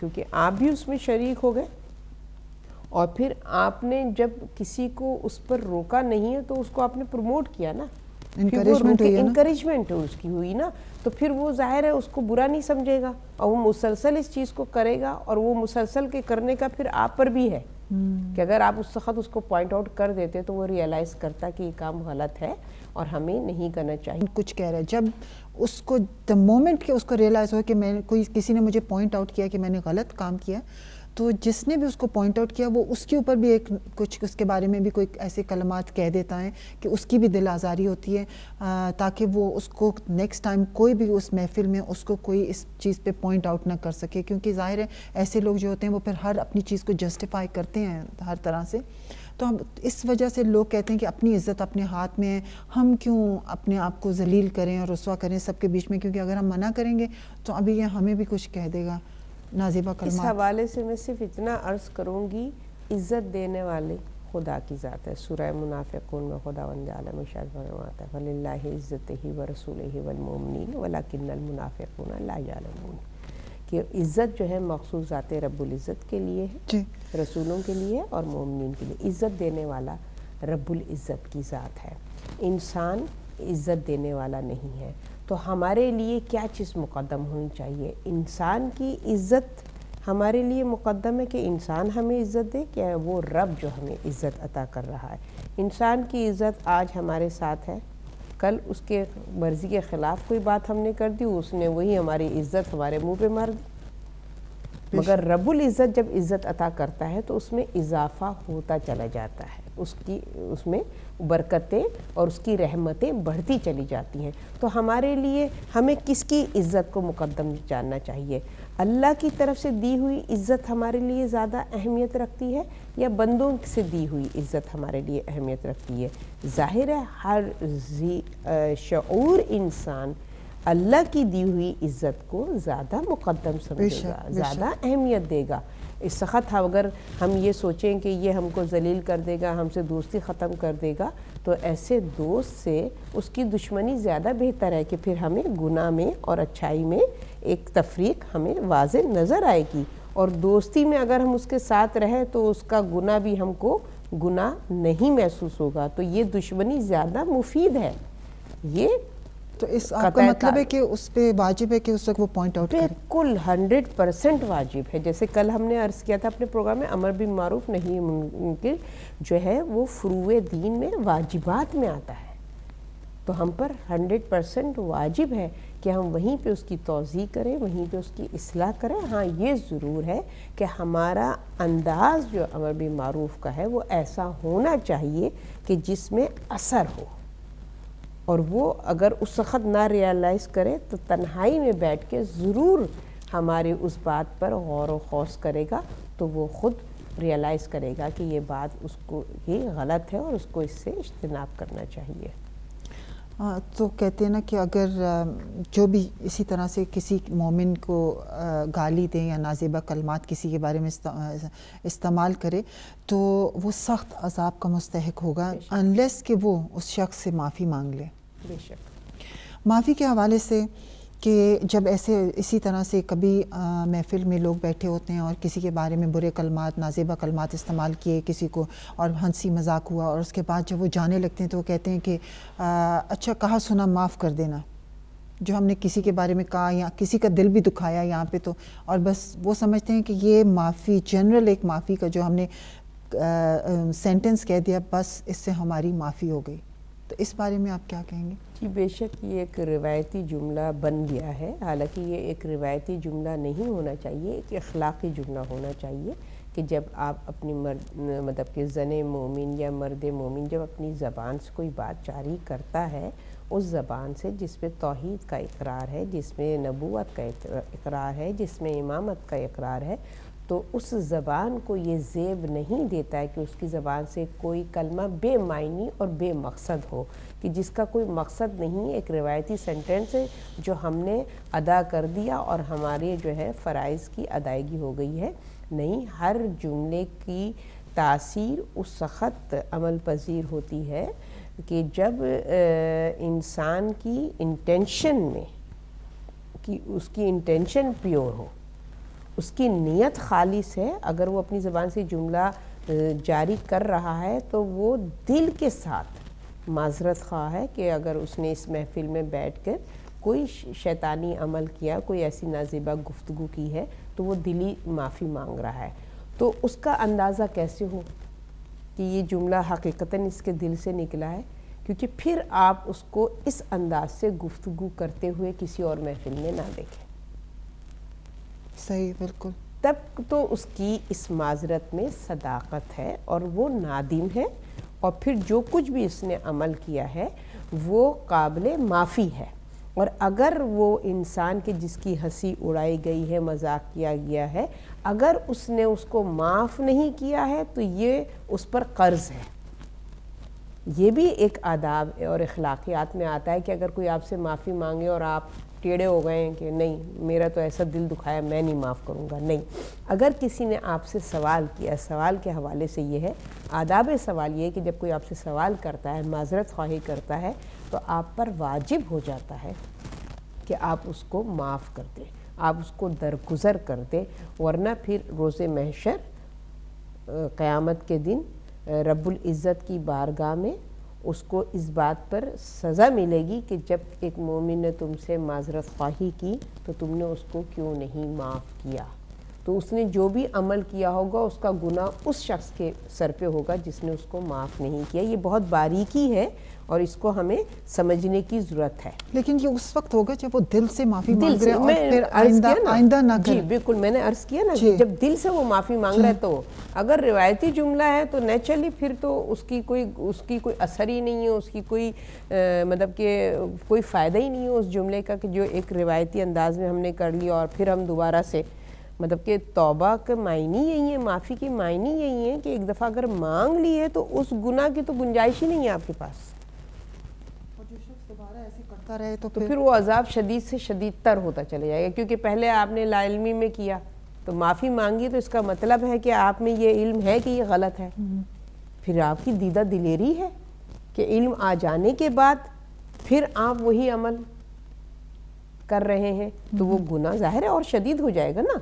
B: کیونکہ آپ بھی اس میں شریک ہو گئے اور پھر آپ نے جب کسی کو اس پر روکا نہیں ہے تو اس کو آپ نے پروموٹ کیا نا، انکریجمنٹ اس کی ہوئی نا، تو پھر وہ ظاہر ہے اس کو برا نہیں سمجھے گا اور وہ مسلسل اس چیز کو کرے گا. اور وہ مسلسل کے کرنے کا پھر آپ پر بھی ہے کہ اگر آپ اس وقت اس کو پوائنٹ آؤٹ کر دیتے تو وہ ریئلائز کرتا کہ یہ کام غلط ہے اور ہمیں نہیں کرنا چاہیے.
A: کچھ کہہ رہے جب اس کو دا مومنٹ کہ اس کو ریئلائز ہو کہ کسی نے مجھے پوائنٹ آؤٹ کیا کہ میں نے غلط کام کیا، تو جس نے بھی اس کو پوائنٹ آؤٹ کیا وہ اس کے اوپر بھی ایک کچھ اس کے بارے میں بھی کوئی ایسے کلمات کہہ دیتا ہے کہ اس کی بھی دل آزاری ہوتی ہے، تاکہ وہ اس کو نیکسٹ ٹائم کوئی بھی اس محفل میں اس کو کوئی اس چیز پہ پوائنٹ آؤٹ نہ کر سکے. کیونکہ ظاہر ہے ایسے لوگ جو ہوتے ہیں وہ پھر ہر اپنی چیز کو جسٹیفائی کرتے ہیں ہر طرح سے. تو ہم اس وجہ سے لوگ کہتے ہیں کہ اپنی عزت اپنے ہاتھ میں ہے، ہم کیوں اپنے آپ کو ذلیل کریں اور رسوا کریں سب کے بیچ میں، کیونکہ اگر ہم منع کریں گے تو ابھی یہ ہمیں بھی کچھ کہہ دے گا. نازیبہ کلمات
B: اس حوالے سے میں صرف اتنا عرض کروں گی، عزت دینے والے خدا کی ذات ہے. سورہ منافقون میں خداوند عالم ارشاد فرماتا ہے فَلِلَّهِ عِزَّتِهِ وَرَسُولِهِ وَالْمُؤْمِنِينَ وَلَكِنَّ الْمُنَافِقُونَ لَا يَعْلَمُونَ. کہ عزت جو ہے مخصوص ذات رب العزت کے لیے ہے، رسولوں کے لیے اور مومنین کے لیے. عزت دینے والا رب العزت کی ذات ہے، انسان عزت دینے والا نہیں ہے. تو ہمارے لیے کیا چیز مقدم ہونی چاہیے؟ انسان کی عزت ہمارے لیے مقدم ہے کہ انسان ہمیں عزت دے، کیا وہ رب جو ہمیں عزت عطا کر رہا ہے. انسان کی عزت آج ہمارے ساتھ ہے، کل اس کے مرضی کے خلاف کوئی بات ہم نے کر دی، اس نے وہی ہماری عزت ہمارے منہ پہ مار دی. مگر رب العزت جب عزت عطا کرتا ہے تو اس میں اضافہ ہوتا چلا جاتا ہے. اس میں برکتیں اور اس کی رحمتیں بڑھتی چلی جاتی ہیں۔ تو ہمارے لیے ہمیں کس کی عزت کو مقدم جاننا چاہیے؟ اللہ کی طرف سے دی ہوئی عزت ہمارے لیے زیادہ اہمیت رکھتی ہے یا بندوں سے دی ہوئی عزت ہمارے لیے اہمیت رکھتی ہے؟ ظاہر ہے ہر شعور انسان اللہ کی دی ہوئی عزت کو زیادہ مقدم سمجھے گا، زیادہ اہمیت دے گا۔ اس سخت اگر ہم یہ سوچیں کہ یہ ہم کو ذلیل کر دے گا، ہم سے دوستی ختم کر دے گا، تو ایسے دوست سے اس کی دشمنی زیادہ بہتر ہے کہ پھر ہمیں گناہ میں اور اچھائی میں ایک تفریق ہمیں واضح نظر آئے گی، اور دوستی میں اگر ہم اس کے ساتھ رہیں تو اس کا گناہ بھی ہم کو گناہ نہیں محسوس ہوگا۔ تو یہ دشمنی زیادہ مفید ہے۔ یہ
A: تو اس آپ کا مطلب ہے کہ اس پہ واجب ہے کہ اس وقت وہ پوائنٹ آؤٹ کریں؟
B: بالکل 100% واجب ہے۔ جیسے کل ہم نے عرض کیا تھا اپنے پروگرام میں، امر بالمعروف نہی منکر جو ہے وہ فروع دین میں واجبات میں آتا ہے، تو ہم پر 100% واجب ہے کہ ہم وہیں پہ اس کی توضیح کریں، وہیں پہ اس کی اصلاح کریں۔ ہاں یہ ضرور ہے کہ ہمارا انداز جو امر بالمعروف کا ہے وہ ایسا ہونا چاہیے کہ جس میں اثر ہو، اور وہ اگر اس وقت نہ ریئلائز کرے تو تنہائی میں بیٹھ کے ضرور ہماری اس بات پر غور و خوض کرے گا، تو وہ خود ریئلائز کرے گا کہ یہ بات اس کو یہ غلط ہے اور اس کو اس سے اجتناب کرنا چاہیے۔
A: تو کہتے ہیں نا کہ اگر جو بھی اسی طرح سے کسی مومن کو گالی دیں یا نازیبہ کلمات کسی کے بارے میں استعمال کرے تو وہ سخت عذاب کا مستحق ہوگا، انلیس کہ وہ اس شخص سے معافی مانگ لے۔
B: بے شک
A: معافی کے حوالے سے کہ جب ایسے اسی طرح سے کبھی محفل میں لوگ بیٹھے ہوتے ہیں اور کسی کے بارے میں برے کلمات، نازیبہ کلمات استعمال کیے کسی کو، اور ہنسی مذاق ہوا، اور اس کے بعد جب وہ جانے لگتے ہیں تو وہ کہتے ہیں کہ اچھا کہا سنا معاف کر دینا، جو ہم نے کسی کے بارے میں کہا یا کسی کا دل بھی دکھایا یہاں پہ، تو اور بس وہ سمجھتے ہیں کہ یہ معافی جنرل ایک معافی کا جو ہم نے سینٹنس کہہ دیا، بس اس سے ہماری معافی ہو گئی۔ تو اس بارے میں آپ کیا کہیں گے؟
B: جی بے شک یہ ایک روایتی جملہ بن گیا ہے، حالانکہ یہ ایک روایتی جملہ نہیں ہونا چاہیے، ایک اخلاقی جملہ ہونا چاہیے کہ جب آپ اپنی مطلب کہ زن مومن یا مرد مومن جب اپنی زبان سے کوئی بات جاری کرتا ہے، اس زبان سے جس میں توحید کا اقرار ہے، جس میں نبوت کا اقرار ہے، جس میں امامت کا اقرار ہے، تو اس زبان کو یہ زیب نہیں دیتا ہے کہ اس کی زبان سے کوئی کلمہ بے معنی اور بے مقصد ہو، کہ جس کا کوئی مقصد نہیں، ایک روایتی سینٹنس ہے جو ہم نے ادا کر دیا اور ہمارے جو ہے فرائض کی ادائیگی ہو گئی ہے۔ نہیں، ہر جملے کی تاثیر اس وقت عمل پذیر ہوتی ہے کہ جب انسان کی انٹینشن میں کہ اس کی انٹینشن پیور ہو، اس کی نیت خالص ہے۔ اگر وہ اپنی زبان سے جملہ جاری کر رہا ہے تو وہ دل کے ساتھ معذرت خواہ ہے کہ اگر اس نے اس محفل میں بیٹھ کر کوئی شیطانی عمل کیا، کوئی ایسی نازیبہ گفتگو کی ہے، تو وہ دلی معافی مانگ رہا ہے۔ تو اس کا اندازہ کیسے ہو کہ یہ جملہ حقیقتاً اس کے دل سے نکلا ہے؟ کیونکہ پھر آپ اس کو اس انداز سے گفتگو کرتے ہوئے کسی اور محفل میں نہ دیکھیں۔
A: صحیح، بالکل۔
B: تب تو اس کی اس معذرت میں صداقت ہے اور وہ نادم ہے، اور پھر جو کچھ بھی اس نے عمل کیا ہے وہ قابل معافی ہے۔ اور اگر وہ انسان کے جس کی ہنسی اڑائی گئی ہے، مذاق کیا گیا ہے، اگر اس نے اس کو معاف نہیں کیا ہے تو یہ اس پر قرض ہے۔ یہ بھی ایک آداب اور اخلاقیات میں آتا ہے کہ اگر کوئی آپ سے معافی مانگے اور آپ ٹیڑے ہو گئے ہیں کہ نہیں میرا تو ایسا دل دکھایا میں نہیں معاف کروں گا، نہیں۔ اگر کسی نے آپ سے سوال کیا، سوال کے حوالے سے یہ ہے، آداب سوال یہ ہے کہ جب کوئی آپ سے سوال کرتا ہے، معذرت خواہی کرتا ہے، تو آپ پر واجب ہو جاتا ہے کہ آپ اس کو معاف کر دیں، آپ اس کو درگزر کر دیں، ورنہ پھر روز محشر قیامت کے دن رب العزت کی بارگاہ میں اس کو اس بات پر سزا ملے گی کہ جب ایک مومن نے تم سے معذرت خواہی کی تو تم نے اس کو کیوں نہیں معاف کیا۔ تو اس نے جو بھی عمل کیا ہوگا اس کا گناہ اس شخص کے سر پہ ہوگا جس نے اس کو معاف نہیں کیا. یہ بہت باریکی ہے اور اس کو ہمیں سمجھنے کی ضرورت ہے.
A: لیکن یہ اس وقت ہوگا جب وہ دل سے معافی مانگ رہے ہیں اور پھر آئندہ نہ کرے.
B: جی بالکل، میں نے عرض کیا نا کہ جب دل سے وہ معافی مانگ رہا ہے تو اگر روایتی جملہ ہے تو نیچرلی پھر تو اس کی کوئی اثر ہی نہیں ہے، اس کی کوئی مطلب کہ کوئی فائدہ ہی نہیں ہے اس جملے کا کہ جو ایک روایتی انداز میں ہم نے کر لیا اور پھر ہم دوبارہ سے مطلب کہ توبہ کا معنی یہی ہے، معافی کی معنی یہی ہے کہ ایک دفعہ اگر مانگ لی ہے تو اس گناہ کی تو گنجائش ہی نہیں ہے آپ کے پاس.
A: اور جو شخص دوبارہ ایسے کرتا رہے تو
B: پھر وہ عذاب شدید سے شدید تر ہوتا چلے جائے گا، کیونکہ پہلے آپ نے لا علمی میں کیا تو معافی مانگی تو اس کا مطلب ہے کہ آپ میں یہ علم ہے کہ یہ غلط ہے. پھر آپ کی دیدہ دلیری ہے کہ علم آ جانے کے بعد پھر آپ وہی عمل کر رہے ہیں تو وہ گناہ ظاہر ہے اور شدید ہو جائے گا نا.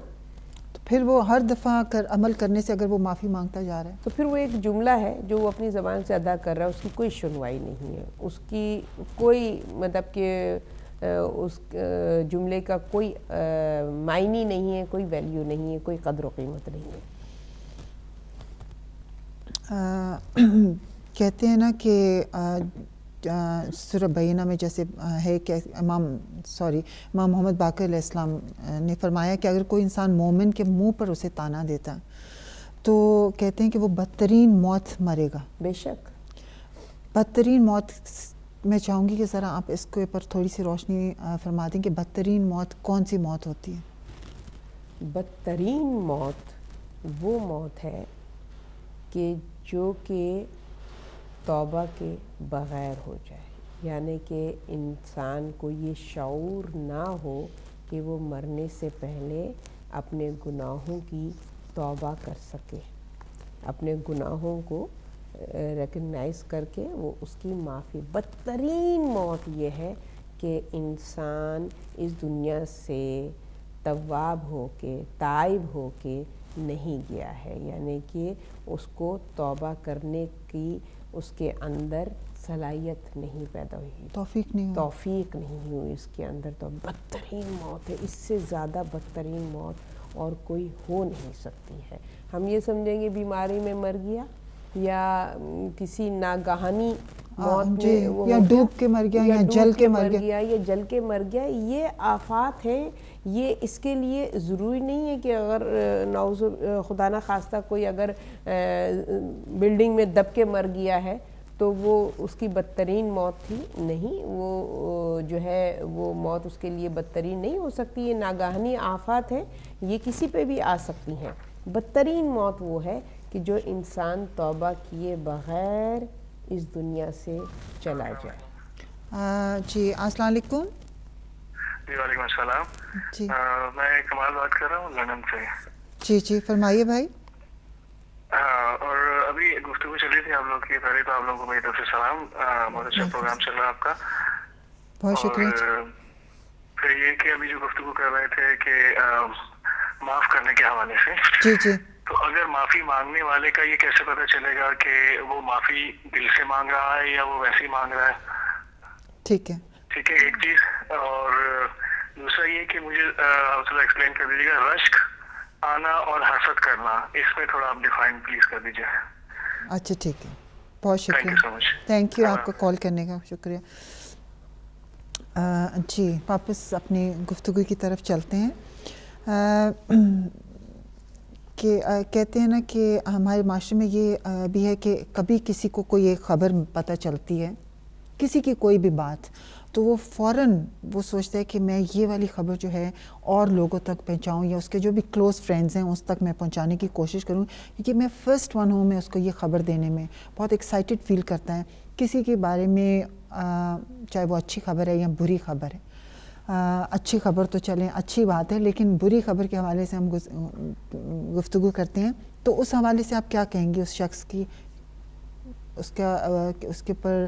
A: پھر وہ ہر دفعہ عمل کرنے سے اگر وہ معافی مانگتا جا رہا ہے
B: تو پھر وہ ایک جملہ ہے جو وہ اپنی زبان سے ادا کر رہا ہے، اس کی کوئی سنوائی نہیں ہے، اس کی کوئی مطلب کہ اس جملے کا کوئی معنی نہیں ہے، کوئی ویلیو نہیں ہے، کوئی قدر و قیمت نہیں ہے.
A: کہتے ہیں نا کہ سورہ بینہ میں جیسے ہے کہ امام محمد باقر علیہ السلام نے فرمایا کہ اگر کوئی انسان مومن کے منہ پر اسے تانا دیتا تو کہتے ہیں کہ وہ بدترین موت مرے گا.
B: بے شک
A: بدترین موت. میں چاہوں گی کہ ذرا آپ اس کے اوپر تھوڑی سی روشنی فرما دیں کہ بدترین موت کون سی موت ہوتی ہے؟
B: بدترین موت وہ موت ہے کہ جو کہ توبہ کے بغیر ہو جائے، یعنی کہ انسان کو یہ شعور نہ ہو کہ وہ مرنے سے پہلے اپنے گناہوں کی توبہ کر سکے، اپنے گناہوں کو ریکگنائز کر کے وہ اس کی معافی. بدترین موت یہ ہے کہ انسان اس دنیا سے تواب ہو کے تائب ہو کے نہیں گیا ہے، یعنی کہ اس کو توبہ کرنے کی اس کے اندر صلاحیت نہیں پیدا ہوئی، توفیق نہیں ہوئی اس کے اندر. تو بدترین موت ہے، اس سے زیادہ بدترین موت اور کوئی ہو نہیں سکتی ہے. ہم یہ سمجھیں گے بیماری میں مر گیا یا کسی ناگہانی موت میں
A: یا ڈوب کے مر گیا یا جل کے مر گیا
B: یا جل کے مر گیا، یہ آفات ہیں. یہ اس کے لیے ضروری نہیں ہے کہ اگر نعوذ خدا نہ خواستہ کوئی اگر بلڈنگ میں دب کے مر گیا ہے تو وہ اس کی بدترین موت تھی. نہیں، وہ جو ہے وہ موت اس کے لیے بدترین نہیں ہو سکتی. یہ ناگہانی آفات ہیں، یہ کسی پہ بھی آ سکتی ہیں. بدترین موت وہ ہے کہ جو انسان توبہ کیے بغیر اس دنیا سے چلا جائے.
A: جی السلام علیکم.
D: جی وعلیکم السلام.
A: جی
D: میں کمال بات کر رہا ہوں لندن سے.
A: جی فرمائیے بھائی.
D: اور ابھی گفتگو چل رہی تھی آپ لوگ کی، پہلے تو آپ لوگوں کو میری طرف سے سلام. بہت اچھا پروگرام چل رہا ہے آپ کا.
A: بہت شکریہ.
D: پھر یہ کہ ابھی جو گفتگو کر رہے تھے کہ معاف کرنے کے حوالے سے،
A: جی
D: تو اگر معافی مانگنے والے کا یہ کیسے پتہ چلے گا کہ وہ معافی دل سے مانگ رہا ہے یا وہ ویسے ہی مانگ رہا ہے؟
A: ٹھیک ہے
D: ایک چیز. اور دوسرا یہ کہ مجھے آپ تھوڑا ایکسپلین کر دیجیے گا رشک آنا اور حسد کرنا، اس میں تھوڑا آپ ڈیفائن پلیز کر دیجیے.
A: اچھا ٹھیک ہے، بہت شکریہ.
D: Thank you so much.
A: Thank you آپ کو کال کرنے کا شکریہ. جی واپس اپنی گفتگو کی طرف چلتے ہیں. کہ کہتے ہیں نا کہ ہمارے معاشرے میں یہ بھی ہے کہ کبھی کسی کو کوئی ایک خبر پتہ چلتی ہے، کسی کی کوئی بھی بات، تو وہ فوراً وہ سوچتا ہے کہ میں یہ والی خبر جو ہے اور لوگوں تک پہنچاؤں یا اس کے جو بھی کلوز فرینڈز ہیں اس تک میں پہنچانے کی کوشش کروں، کیونکہ میں فرسٹ ون ہوں. میں اس کو یہ خبر دینے میں بہت ایکسائٹڈ فیل کرتا ہے کسی کے بارے میں، چاہے وہ اچھی خبر ہے یا بری خبر ہے. اچھی خبر تو چلیں اچھی بات ہے، لیکن بری خبر کے حوالے سے ہم گفتگو کرتے ہیں. تو اس حوالے سے آپ کیا کہیں گے اس شخص کی، اس کے پر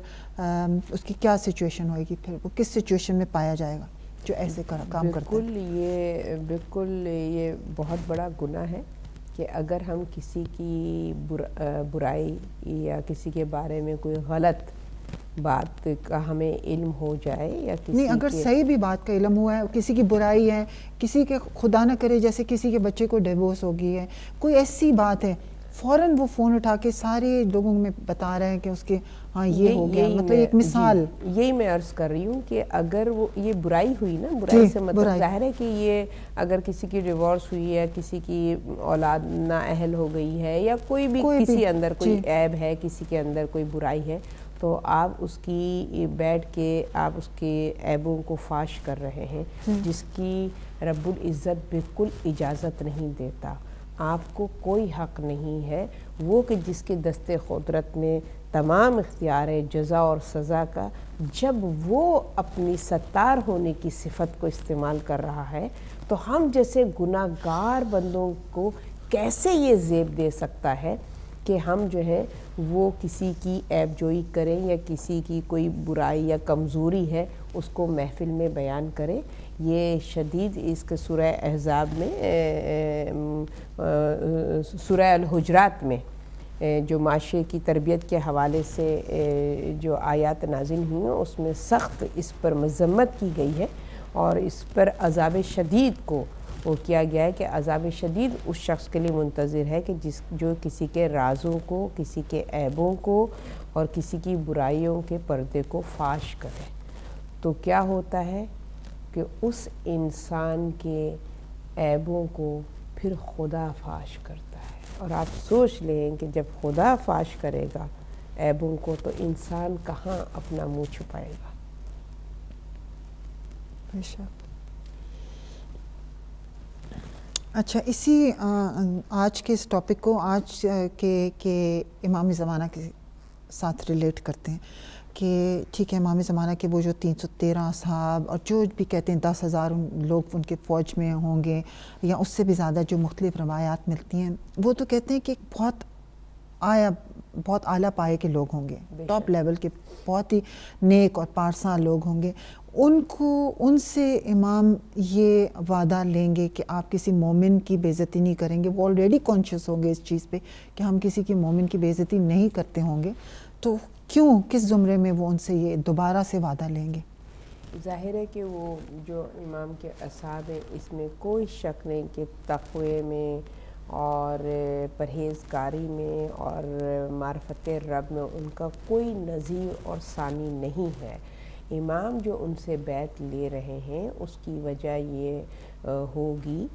A: اس کی کیا سچویشن ہوئے گی، پھر وہ کس سچویشن میں پایا جائے گا جو ایسے کام کرتا ہے؟
B: بالکل یہ بہت بڑا گناہ ہے کہ اگر ہم کسی کی برائی یا کسی کے بارے میں کوئی غلط بات کا ہمیں علم ہو جائے یا کسی
A: نہیں، اگر صحیح بھی بات کا علم ہوا ہے، کسی کی برائی ہے، کسی کے خدا نہ کرے جیسے کسی کے بچے کو ڈیورس ہو گئی ہے، کوئی ایسی بات ہے، فوراً وہ فون اٹھا کے سارے لوگوں میں بتا رہے ہیں کہ اس کے ہاں یہ ہو گیا، مطلب ایک مثال
B: یہی میں عرض کر رہی ہوں کہ اگر وہ یہ برائی ہوئی نا، برائی سے مطلب ظاہر ہے کہ یہ اگر کسی کی ڈیورس ہوئی ہے، کسی کی اولاد نااہل ہو گئی ہے، یا کوئی بھی کسی اندر کوئی عیب ہے، کسی کے اندر کوئی برائی ہے، تو آپ اس کی بیٹھ کے آپ اس کے عیبوں کو فاش کر رہے ہیں، جس کی رب العزت بالکل اجازت نہیں دیتا. آپ کو کوئی حق نہیں ہے وہ کہ جس کے دست قدرت میں تمام اختیار ہے جزا اور سزا کا، جب وہ اپنی ستار ہونے کی صفت کو استعمال کر رہا ہے تو ہم جیسے گناہ گار بندوں کو کیسے یہ زیب دے سکتا ہے کہ ہم جو ہے وہ کسی کی عیب جوئی کریں یا کسی کی کوئی برائی یا کمزوری ہے اس کو محفل میں بیان کریں. یہ شدید اس کے سورہ احزاب میں سورہ الحجرات میں جو معاشرے کی تربیت کے حوالے سے جو آیات نازل ہوئی ہیں اس میں سخت اس پر مذمت کی گئی ہے اور اس پر عذاب شدید کو وہ کیا گیا ہے کہ عذاب شدید اس شخص کے لیے منتظر ہے کہ جو کسی کے رازوں کو، کسی کے عیبوں کو اور کسی کی برائیوں کے پردے کو فاش کرے. تو کیا ہوتا ہے کہ اس انسان کے عیبوں کو پھر خدا فاش کرتا ہے، اور آپ سوچ لیں کہ جب خدا فاش کرے گا عیبوں کو تو انسان کہاں اپنا منہ چھپائے گا.
A: بے شک. اچھا، اسی آج کے اس ٹاپک کو آج کے امام زمانہ کے ساتھ ریلیٹ کرتے ہیں کہ ٹھیک ہے، امام زمانہ کے وہ جو 313 اصحاب اور جو بھی کہتے ہیں 10,000 لوگ ان کے فوج میں ہوں گے یا اس سے بھی زیادہ جو مختلف روایات ملتی ہیں، وہ تو کہتے ہیں کہ بہت اعلیٰ پائے کے لوگ ہوں گے، ٹاپ لیول کے بہت ہی نیک اور پارساں لوگ ہوں گے. ان سے امام یہ وعدہ لیں گے کہ آپ کسی مومن کی بے عزتی نہیں کریں گے. وہ آلریڈی کانشیس ہوں گے اس چیز پہ کہ ہم کسی کی مومن کی بے عزتی نہیں کرتے ہوں گے، تو کیوں کس زمرے میں وہ ان سے یہ دوبارہ سے وعدہ لیں گے؟
B: ظاہر ہے کہ وہ جو امام کے اصحاب ہیں اس میں کوئی شک نہیں کہ تقوی میں اور پرہیزگاری میں اور معرفت رب میں ان کا کوئی نظیر اور ثانی نہیں ہے. امام جو ان سے بیعت لے رہے ہیں اس کی وجہ یہ ہوگی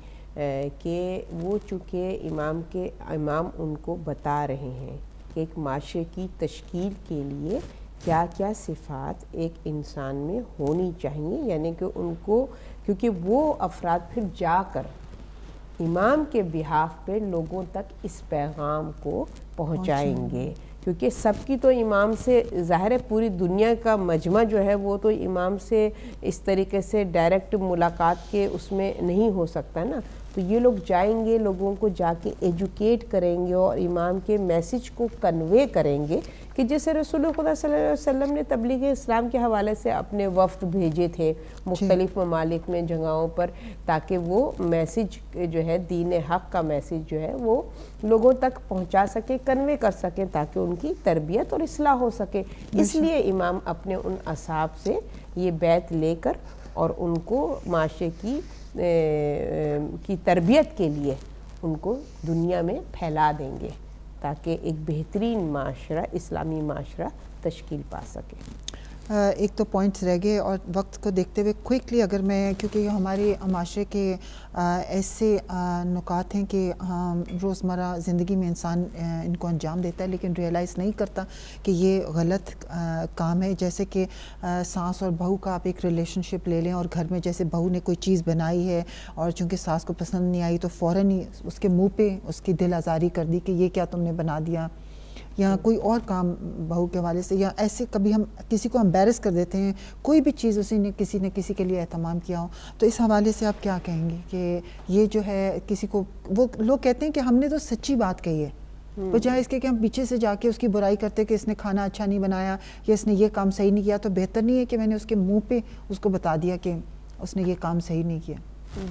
B: کہ وہ چونکہ امام ان کو بتا رہے ہیں کہ ایک معاشرے کی تشکیل کے لیے کیا کیا صفات ایک انسان میں ہونی چاہیے، یعنی کہ ان کو، کیونکہ وہ افراد پھر جا کر امام کے بہاف پہ لوگوں تک اس پیغام کو پہنچائیں گے، کیونکہ سب کی تو امام سے ظاہر ہے پوری دنیا کا مجمع جو ہے وہ تو امام سے اس طریقے سے ڈائریکٹ ملاقات کے اس میں نہیں ہو سکتا نا. تو یہ لوگ جائیں گے، لوگوں کو جا کے ایجوکیٹ کریں گے اور امام کے میسج کو کنوے کریں گے کہ جیسے رسول خدا صلی اللہ علیہ وسلم نے تبلیغ اسلام کے حوالے سے اپنے وفد بھیجے تھے مختلف ممالک میں جگہوں پر، تاکہ وہ میسج جو ہے دین حق کا میسج جو ہے وہ لوگوں تک پہنچا سکے، کنوے کر سکیں، تاکہ ان کی تربیت اور اصلاح ہو سکے. اس لیے امام اپنے ان اصحاب سے یہ بیعت لے کر اور ان کو معاشرے کی تربیت کے لیے ان کو دنیا میں پھیلا دیں گے تاکہ ایک بہترین معاشرہ، اسلامی معاشرہ تشکیل پا سکے.
A: ایک تو پوائنٹس رہ گئے اور وقت کو دیکھتے ہوئے کوئکلی اگر میں، کیونکہ ہمارے معاشرے کے ایسے نکات ہیں کہ روزمرہ زندگی میں انسان ان کو انجام دیتا ہے لیکن ریئلائز نہیں کرتا کہ یہ غلط کام ہے. جیسے کہ ساس اور بہو کا آپ ایک ریلیشن شپ لے لیں اور گھر میں جیسے بہو نے کوئی چیز بنائی ہے اور چونکہ ساس کو پسند نہیں آئی تو فوراً ہی اس کے منہ پہ اس کی دل آزاری کر دی کہ یہ کیا تم نے بنا دیا، یا کوئی اور کام بہو کے حوالے سے، یا ایسے کبھی ہم کسی کو امبیرس کر دیتے ہیں، کوئی بھی چیز کسی نے کسی کے لیے اہتمام کیا ہو. تو اس حوالے سے آپ کیا کہیں گے کہ یہ جو ہے کسی کو، وہ لوگ کہتے ہیں کہ ہم نے تو سچی بات کہی ہے، بجائے اس کے کہ ہم پیچھے سے جا کے اس کی برائی کرتے کہ اس نے کھانا اچھا نہیں بنایا یا اس نے یہ کام صحیح نہیں کیا، تو بہتر نہیں ہے کہ میں نے اس کے منہ پہ اس کو بتا دیا کہ اس نے یہ کام صحیح نہیں کیا.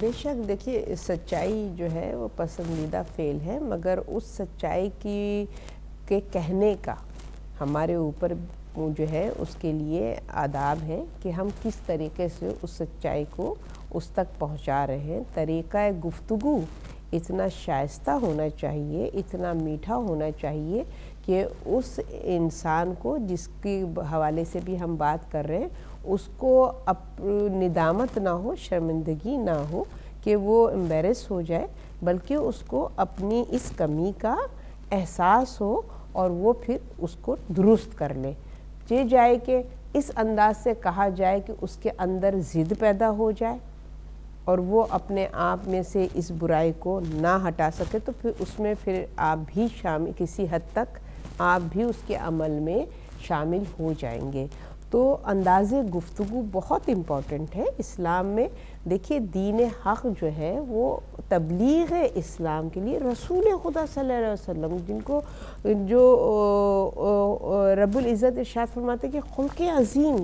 B: بے شک دیکھیے سچائی جو ہے وہ پسندیدہ فعل ہے، مگر اس سچائی کے کہنے کا ہمارے اوپر جو ہے اس کے لیے آداب ہیں کہ ہم کس طریقے سے اس سچائی کو اس تک پہنچا رہے ہیں. طریقہ گفتگو اتنا شائستہ ہونا چاہیے, اتنا میٹھا ہونا چاہیے کہ اس انسان کو جس کے حوالے سے بھی ہم بات کر رہے ہیں اس کو ندامت نہ ہو, شرمندگی نہ ہو کہ وہ امبیرس ہو جائے, بلکہ اس کو اپنی اس کمی کا احساس ہو اور وہ پھر اس کو درست کر لے. یہ جائے کہ اس انداز سے کہا جائے کہ اس کے اندر ضد پیدا ہو جائے اور وہ اپنے آپ میں سے اس برائی کو نہ ہٹا سکے, تو پھر اس میں پھر آپ بھی شامل, کسی حد تک آپ بھی اس کے عمل میں شامل ہو جائیں گے. تو انداز گفتگو بہت امپورٹنٹ ہے اسلام میں. دیکھیے دین حق جو ہے وہ تبلیغ اسلام کے لیے رسول خدا صلی اللہ علیہ وسلم, جن کو جو رب العزت ارشاد فرماتے ہیں کہ خلق عظیم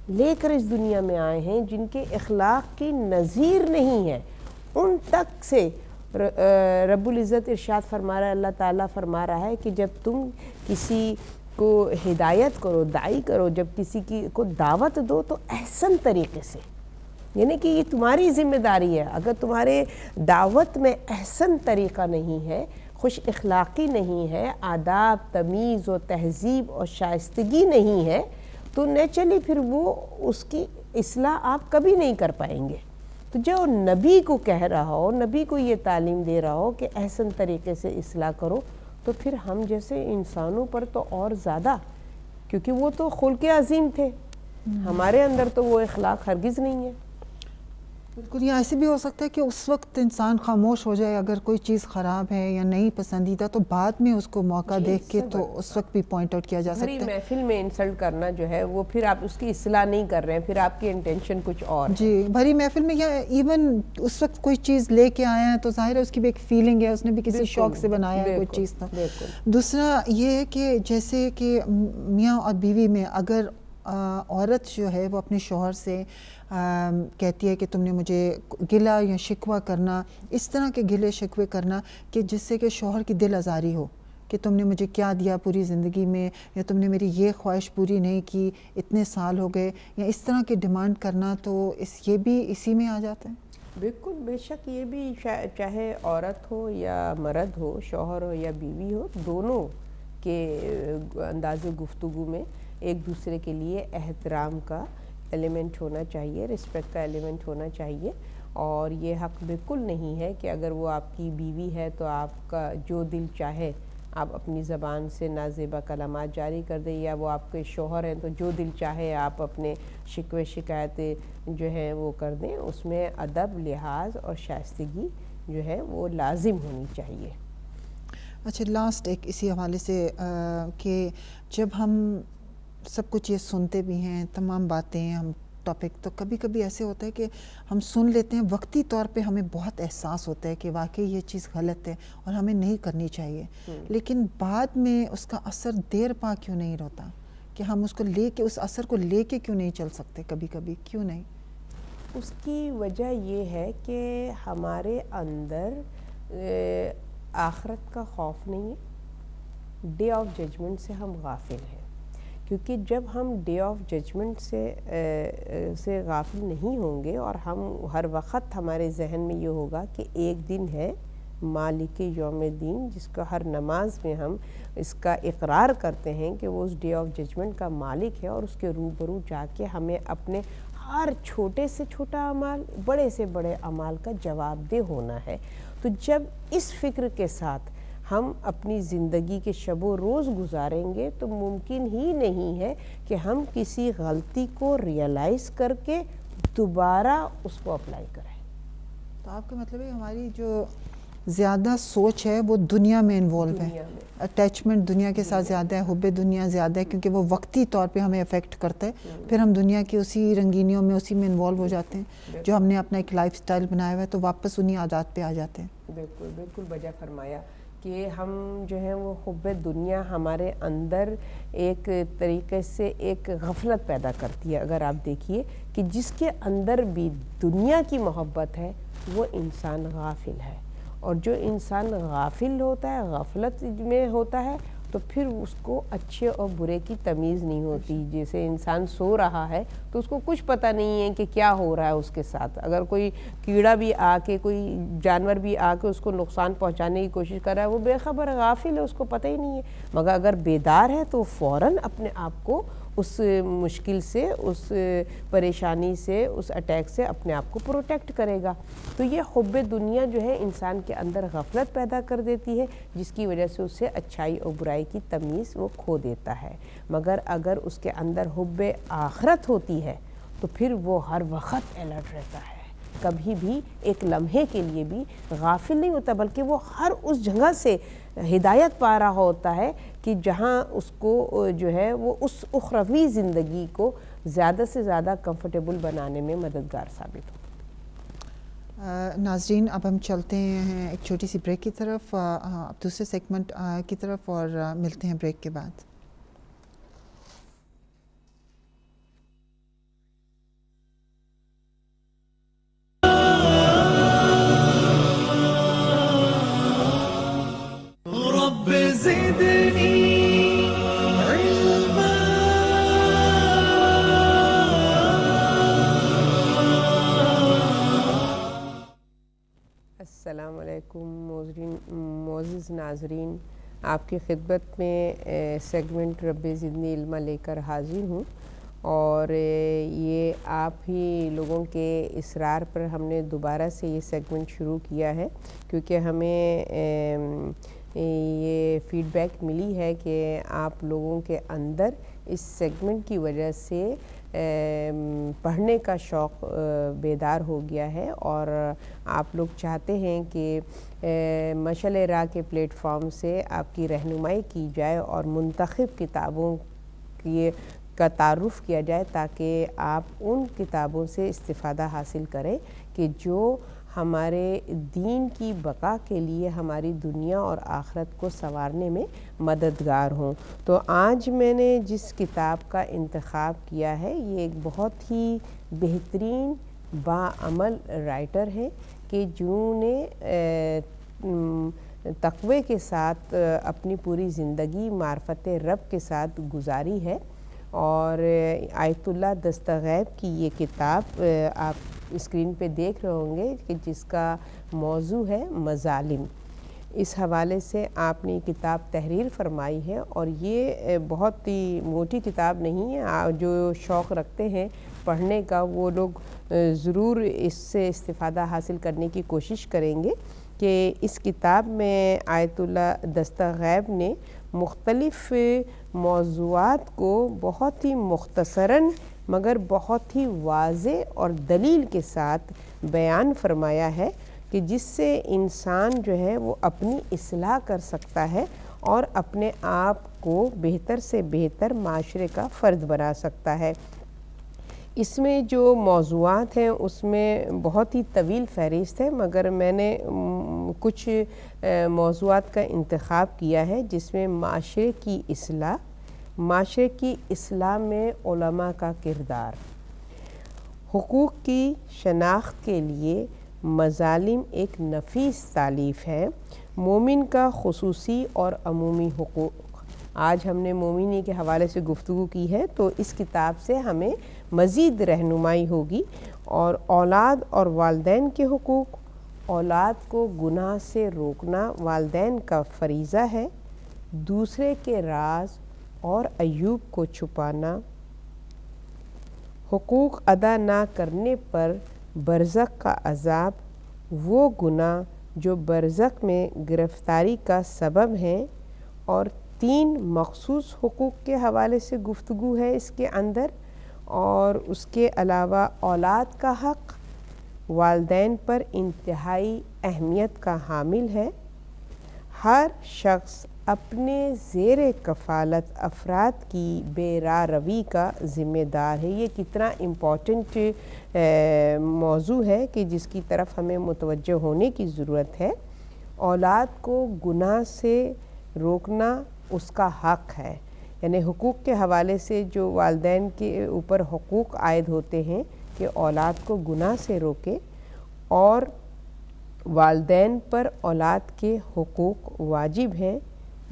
B: لے کر اس دنیا میں آئے ہیں, جن کے اخلاق کی نظیر نہیں ہے, ان تک سے رب العزت ارشاد فرما رہا ہے, اللہ تعالیٰ فرما رہا ہے کہ جب تم کسی کو ہدایت کرو, داعی کرو, جب کسی کی کو دعوت دو تو احسن طریقے سے, یعنی کہ یہ تمہاری ذمہ داری ہے. اگر تمہارے دعوت میں احسن طریقہ نہیں ہے, خوش اخلاقی نہیں ہے, آداب, تمیز و تہذیب اور شائستگی نہیں ہے, تو نیچرلی پھر وہ اس کی اصلاح آپ کبھی نہیں کر پائیں گے. تو جو نبی کو کہہ رہا ہو, نبی کو یہ تعلیم دے رہا ہو کہ احسن طریقے سے اصلاح کرو, تو پھر ہم جیسے انسانوں پر تو اور زیادہ, کیونکہ وہ تو خلق عظیم تھے, ہمارے اندر تو وہ اخلاق ہرگز نہیں ہے.
A: بالکل. یہ ایسے بھی ہو سکتا ہے کہ اس وقت انسان خاموش ہو جائے اگر کوئی چیز خراب ہے یا نہیں پسندیدہ, تو بعد میں اس کو موقع دیکھ کے تو اس وقت بھی پوائنٹ آؤٹ کیا جا سکتا ہے.
B: بھری محفل میں انسلٹ کرنا جو ہے وہ پھر آپ اس کی اصلاح نہیں کر رہے ہیں, پھر آپ کی انٹینشن کچھ اور.
A: جی, بھری محفل میں یا ایون اس وقت کوئی چیز لے کے آیا ہے تو ظاہر ہے اس کی بھی ایک فیلنگ ہے, اس نے بھی کسی شوق سے بنایا ہے کوئی چیز. تو دوسرا یہ ہے کہ جیسے کہ میاں اور بیوی میں اگر عورت جو ہے وہ اپنے شوہر سے کہتی ہے کہ تم نے مجھے گلہ یا شکوہ کرنا, اس طرح کے گلے شکوے کرنا کہ جس سے کہ شوہر کی دل آزاری ہو کہ تم نے مجھے کیا دیا پوری زندگی میں, یا تم نے میری یہ خواہش پوری نہیں کی, اتنے سال ہو گئے, یا اس طرح کی ڈیمانڈ کرنا, تو یہ بھی اسی میں آ جاتا ہے.
B: بالکل, بے شک یہ بھی چاہے عورت ہو یا مرد ہو, شوہر ہو یا بیوی ہو, دونوں کے انداز گفتگو میں ایک دوسرے کے لیے احترام کا ایلیمنٹ ہونا چاہیے, رسپیکٹ کا ایلیمنٹ ہونا چاہیے. اور یہ حق بالکل نہیں ہے کہ اگر وہ آپ کی بیوی ہے تو آپ کا جو دل چاہے آپ اپنی زبان سے نازیبا کلمات جاری کر دیں, یا وہ آپ کے شوہر ہیں تو جو دل چاہے آپ اپنے شکوے شکایتیں جو ہیں وہ کر دیں. اس میں ادب, لحاظ اور شائستگی جو ہے وہ لازم ہونی چاہیے.
A: اچھا, لاسٹ ایک اسی حوالے سے کہ جب ہم سب کچھ یہ سنتے بھی ہیں, تمام باتیں, ہم ٹاپک, تو کبھی کبھی ایسے ہوتا ہے کہ ہم سن لیتے ہیں, وقتی طور پہ ہمیں بہت احساس ہوتا ہے کہ واقعی یہ چیز غلط ہے اور ہمیں نہیں کرنی چاہیے, لیکن بعد میں اس کا اثر دیر پا کیوں نہیں ہوتا, کہ ہم اس کو لے کے, اس اثر کو لے کے کیوں نہیں چل سکتے کبھی کبھی, کیوں نہیں؟
B: اس کی وجہ یہ ہے کہ ہمارے اندر آخرت کا خوف نہیں ہے, ڈے آف ججمنٹ سے ہم غافل ہیں. کیونکہ جب ہم ڈے آف ججمنٹ سے غافل نہیں ہوں گے, اور ہم ہر وقت ہمارے ذہن میں یہ ہوگا کہ ایک دن ہے مالک یوم الدین, جس کا ہر نماز میں ہم اس کا اقرار کرتے ہیں کہ وہ اس ڈے آف ججمنٹ کا مالک ہے, اور اس کے روبرو جا کے ہمیں اپنے ہر چھوٹے سے چھوٹا اعمال, بڑے سے بڑے اعمال کا جواب دہ ہونا ہے. تو جب اس فکر کے ساتھ ہم اپنی زندگی کے شب و روز گزاریں گے تو ممکن ہی نہیں ہے کہ ہم کسی غلطی کو ریئلائز کر کے دوبارہ اس کو اپلائی کریں.
A: تو آپ کا مطلب ہے ہماری جو زیادہ سوچ ہے وہ دنیا میں انوالو ہے, اٹیچمنٹ دنیا کے ساتھ زیادہ ہے, حب دنیا زیادہ ہے, کیونکہ وہ وقتی طور پہ ہمیں افیکٹ کرتا ہے, پھر ہم دنیا کی اسی رنگینیوں میں, اسی میں انوالو ہو جاتے ہیں, جو ہم نے اپنا ایک لائف سٹائل بنایا ہوا ہے, تو واپس انہی عادات پہ آ جاتے ہیں.
B: بالکل بالکل بجا فرمایا کہ ہم جو ہیں وہ حب دنیا ہمارے اندر ایک طریقے سے ایک غفلت پیدا کرتی ہے. اگر آپ دیکھیے کہ جس کے اندر بھی دنیا کی محبت ہے وہ انسان غافل ہے, اور جو انسان غافل ہوتا ہے, غفلت میں ہوتا ہے, تو پھر اس کو اچھے اور برے کی تمیز نہیں ہوتی. جیسے انسان سو رہا ہے تو اس کو کچھ پتہ نہیں ہے کہ کیا ہو رہا ہے اس کے ساتھ. اگر کوئی کیڑا بھی آ کے کوئی جانور بھی آ کے اس کو نقصان پہنچانے کی کوشش کر رہا ہے وہ بے خبر غافل ہے, اس کو پتہ ہی نہیں ہے. مگر اگر بیدار ہے تو فوراً اپنے آپ کو اس مشکل سے, اس پریشانی سے, اس اٹیک سے اپنے آپ کو پروٹیکٹ کرے گا. تو یہ حب دنیا جو ہے انسان کے اندر غفلت پیدا کر دیتی ہے, جس کی وجہ سے اسے اچھائی اور برائی کی تمیز وہ کھو دیتا ہے. مگر اگر اس کے اندر حب آخرت ہوتی ہے تو پھر وہ ہر وقت الرٹ رہتا ہے, کبھی بھی ایک لمحے کے لیے بھی غافل نہیں ہوتا, بلکہ وہ ہر اس جگہ سے ہدایت پا رہا ہوتا ہے کہ جہاں اس کو جو ہے وہ اس اخروی زندگی کو زیادہ سے زیادہ کمفرٹیبل بنانے میں مددگار ثابت ہو.
A: ناظرین, اب ہم چلتے ہیں ایک چھوٹی سی بریک کی طرف, اب دوسرے سیگمنٹ کی طرف, اور ملتے ہیں بریک کے بعد.
B: السلام علیکم معزز ناظرین, آپ کی خدمت میں سیگمنٹ رب زدنی علما لے کر حاضر ہوں. اور یہ آپ ہی لوگوں کے اصرار پر ہم نے دوبارہ سے یہ سیگمنٹ شروع کیا ہے, کیونکہ ہمیں یہ فیڈ بیک ملی ہے کہ آپ لوگوں کے اندر اس سیگمنٹ کی وجہ سے پڑھنے کا شوق بیدار ہو گیا ہے, اور آپ لوگ چاہتے ہیں کہ مشعل راہ کے پلیٹ فارم سے آپ کی رہنمائی کی جائے اور منتخب کتابوں کا تعارف کیا جائے, تاکہ آپ ان کتابوں سے استفادہ حاصل کریں کہ جو ہمارے دین کی بقا کے لیے ہماری دنیا اور آخرت کو سنوارنے میں مددگار ہوں. تو آج میں نے جس کتاب کا انتخاب کیا ہے یہ ایک بہت ہی بہترین باعمل رائٹر ہے کہ جنہوں نے تقوی کے ساتھ اپنی پوری زندگی معرفت رب کے ساتھ گزاری ہے. اور آیت اللہ دستغیب کی یہ کتاب آپ اسکرین پہ دیکھ رہے ہوں گے کہ جس کا موضوع ہے مظالم. اس حوالے سے آپ نے کتاب تحریر فرمائی ہے, اور یہ بہت ہی موٹی کتاب نہیں ہے. جو شوق رکھتے ہیں پڑھنے کا وہ لوگ ضرور اس سے استفادہ حاصل کرنے کی کوشش کریں گے کہ اس کتاب میں آیت اللہ دستغیب نے مختلف موضوعات کو بہت ہی مختصراً مگر بہت ہی واضح اور دلیل کے ساتھ بیان فرمایا ہے کہ جس سے انسان جو ہے وہ اپنی اصلاح کر سکتا ہے اور اپنے آپ کو بہتر سے بہتر معاشرے کا فرد بنا سکتا ہے. اس میں جو موضوعات ہیں اس میں بہت ہی طویل فہرست ہے, مگر میں نے کچھ موضوعات کا انتخاب کیا ہے جس میں معاشرے کی اصلاح میں علماء کا کردار, حقوق کی شناخت کے لیے مظالم ایک نفیس تالیف ہے, مومن کا خصوصی اور عمومی حقوق. آج ہم نے مومنی کے حوالے سے گفتگو کی ہے, تو اس کتاب سے ہمیں مزید رہنمائی ہوگی. اور اولاد اور والدین کے حقوق, اولاد کو گناہ سے روکنا والدین کا فریضہ ہے, دوسرے کے راز اور عیوب کو چھپانا, حقوق ادا نہ کرنے پر برزخ کا عذاب, وہ گناہ جو برزخ میں گرفتاری کا سبب ہیں, اور 3 مخصوص حقوق کے حوالے سے گفتگو ہے اس کے اندر. اور اس کے علاوہ اولاد کا حق والدین پر انتہائی اہمیت کا حامل ہے. ہر شخص اپنے زیر کفالت افراد کی بے راہ روی کا ذمہ دار ہے. یہ کتنا امپورٹنٹ موضوع ہے کہ جس کی طرف ہمیں متوجہ ہونے کی ضرورت ہے. اولاد کو گناہ سے روکنا اس کا حق ہے, یعنی حقوق کے حوالے سے جو والدین کے اوپر حقوق عائد ہوتے ہیں کہ اولاد کو گناہ سے روکے, اور والدین پر اولاد کے حقوق واجب ہیں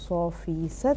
B: 100%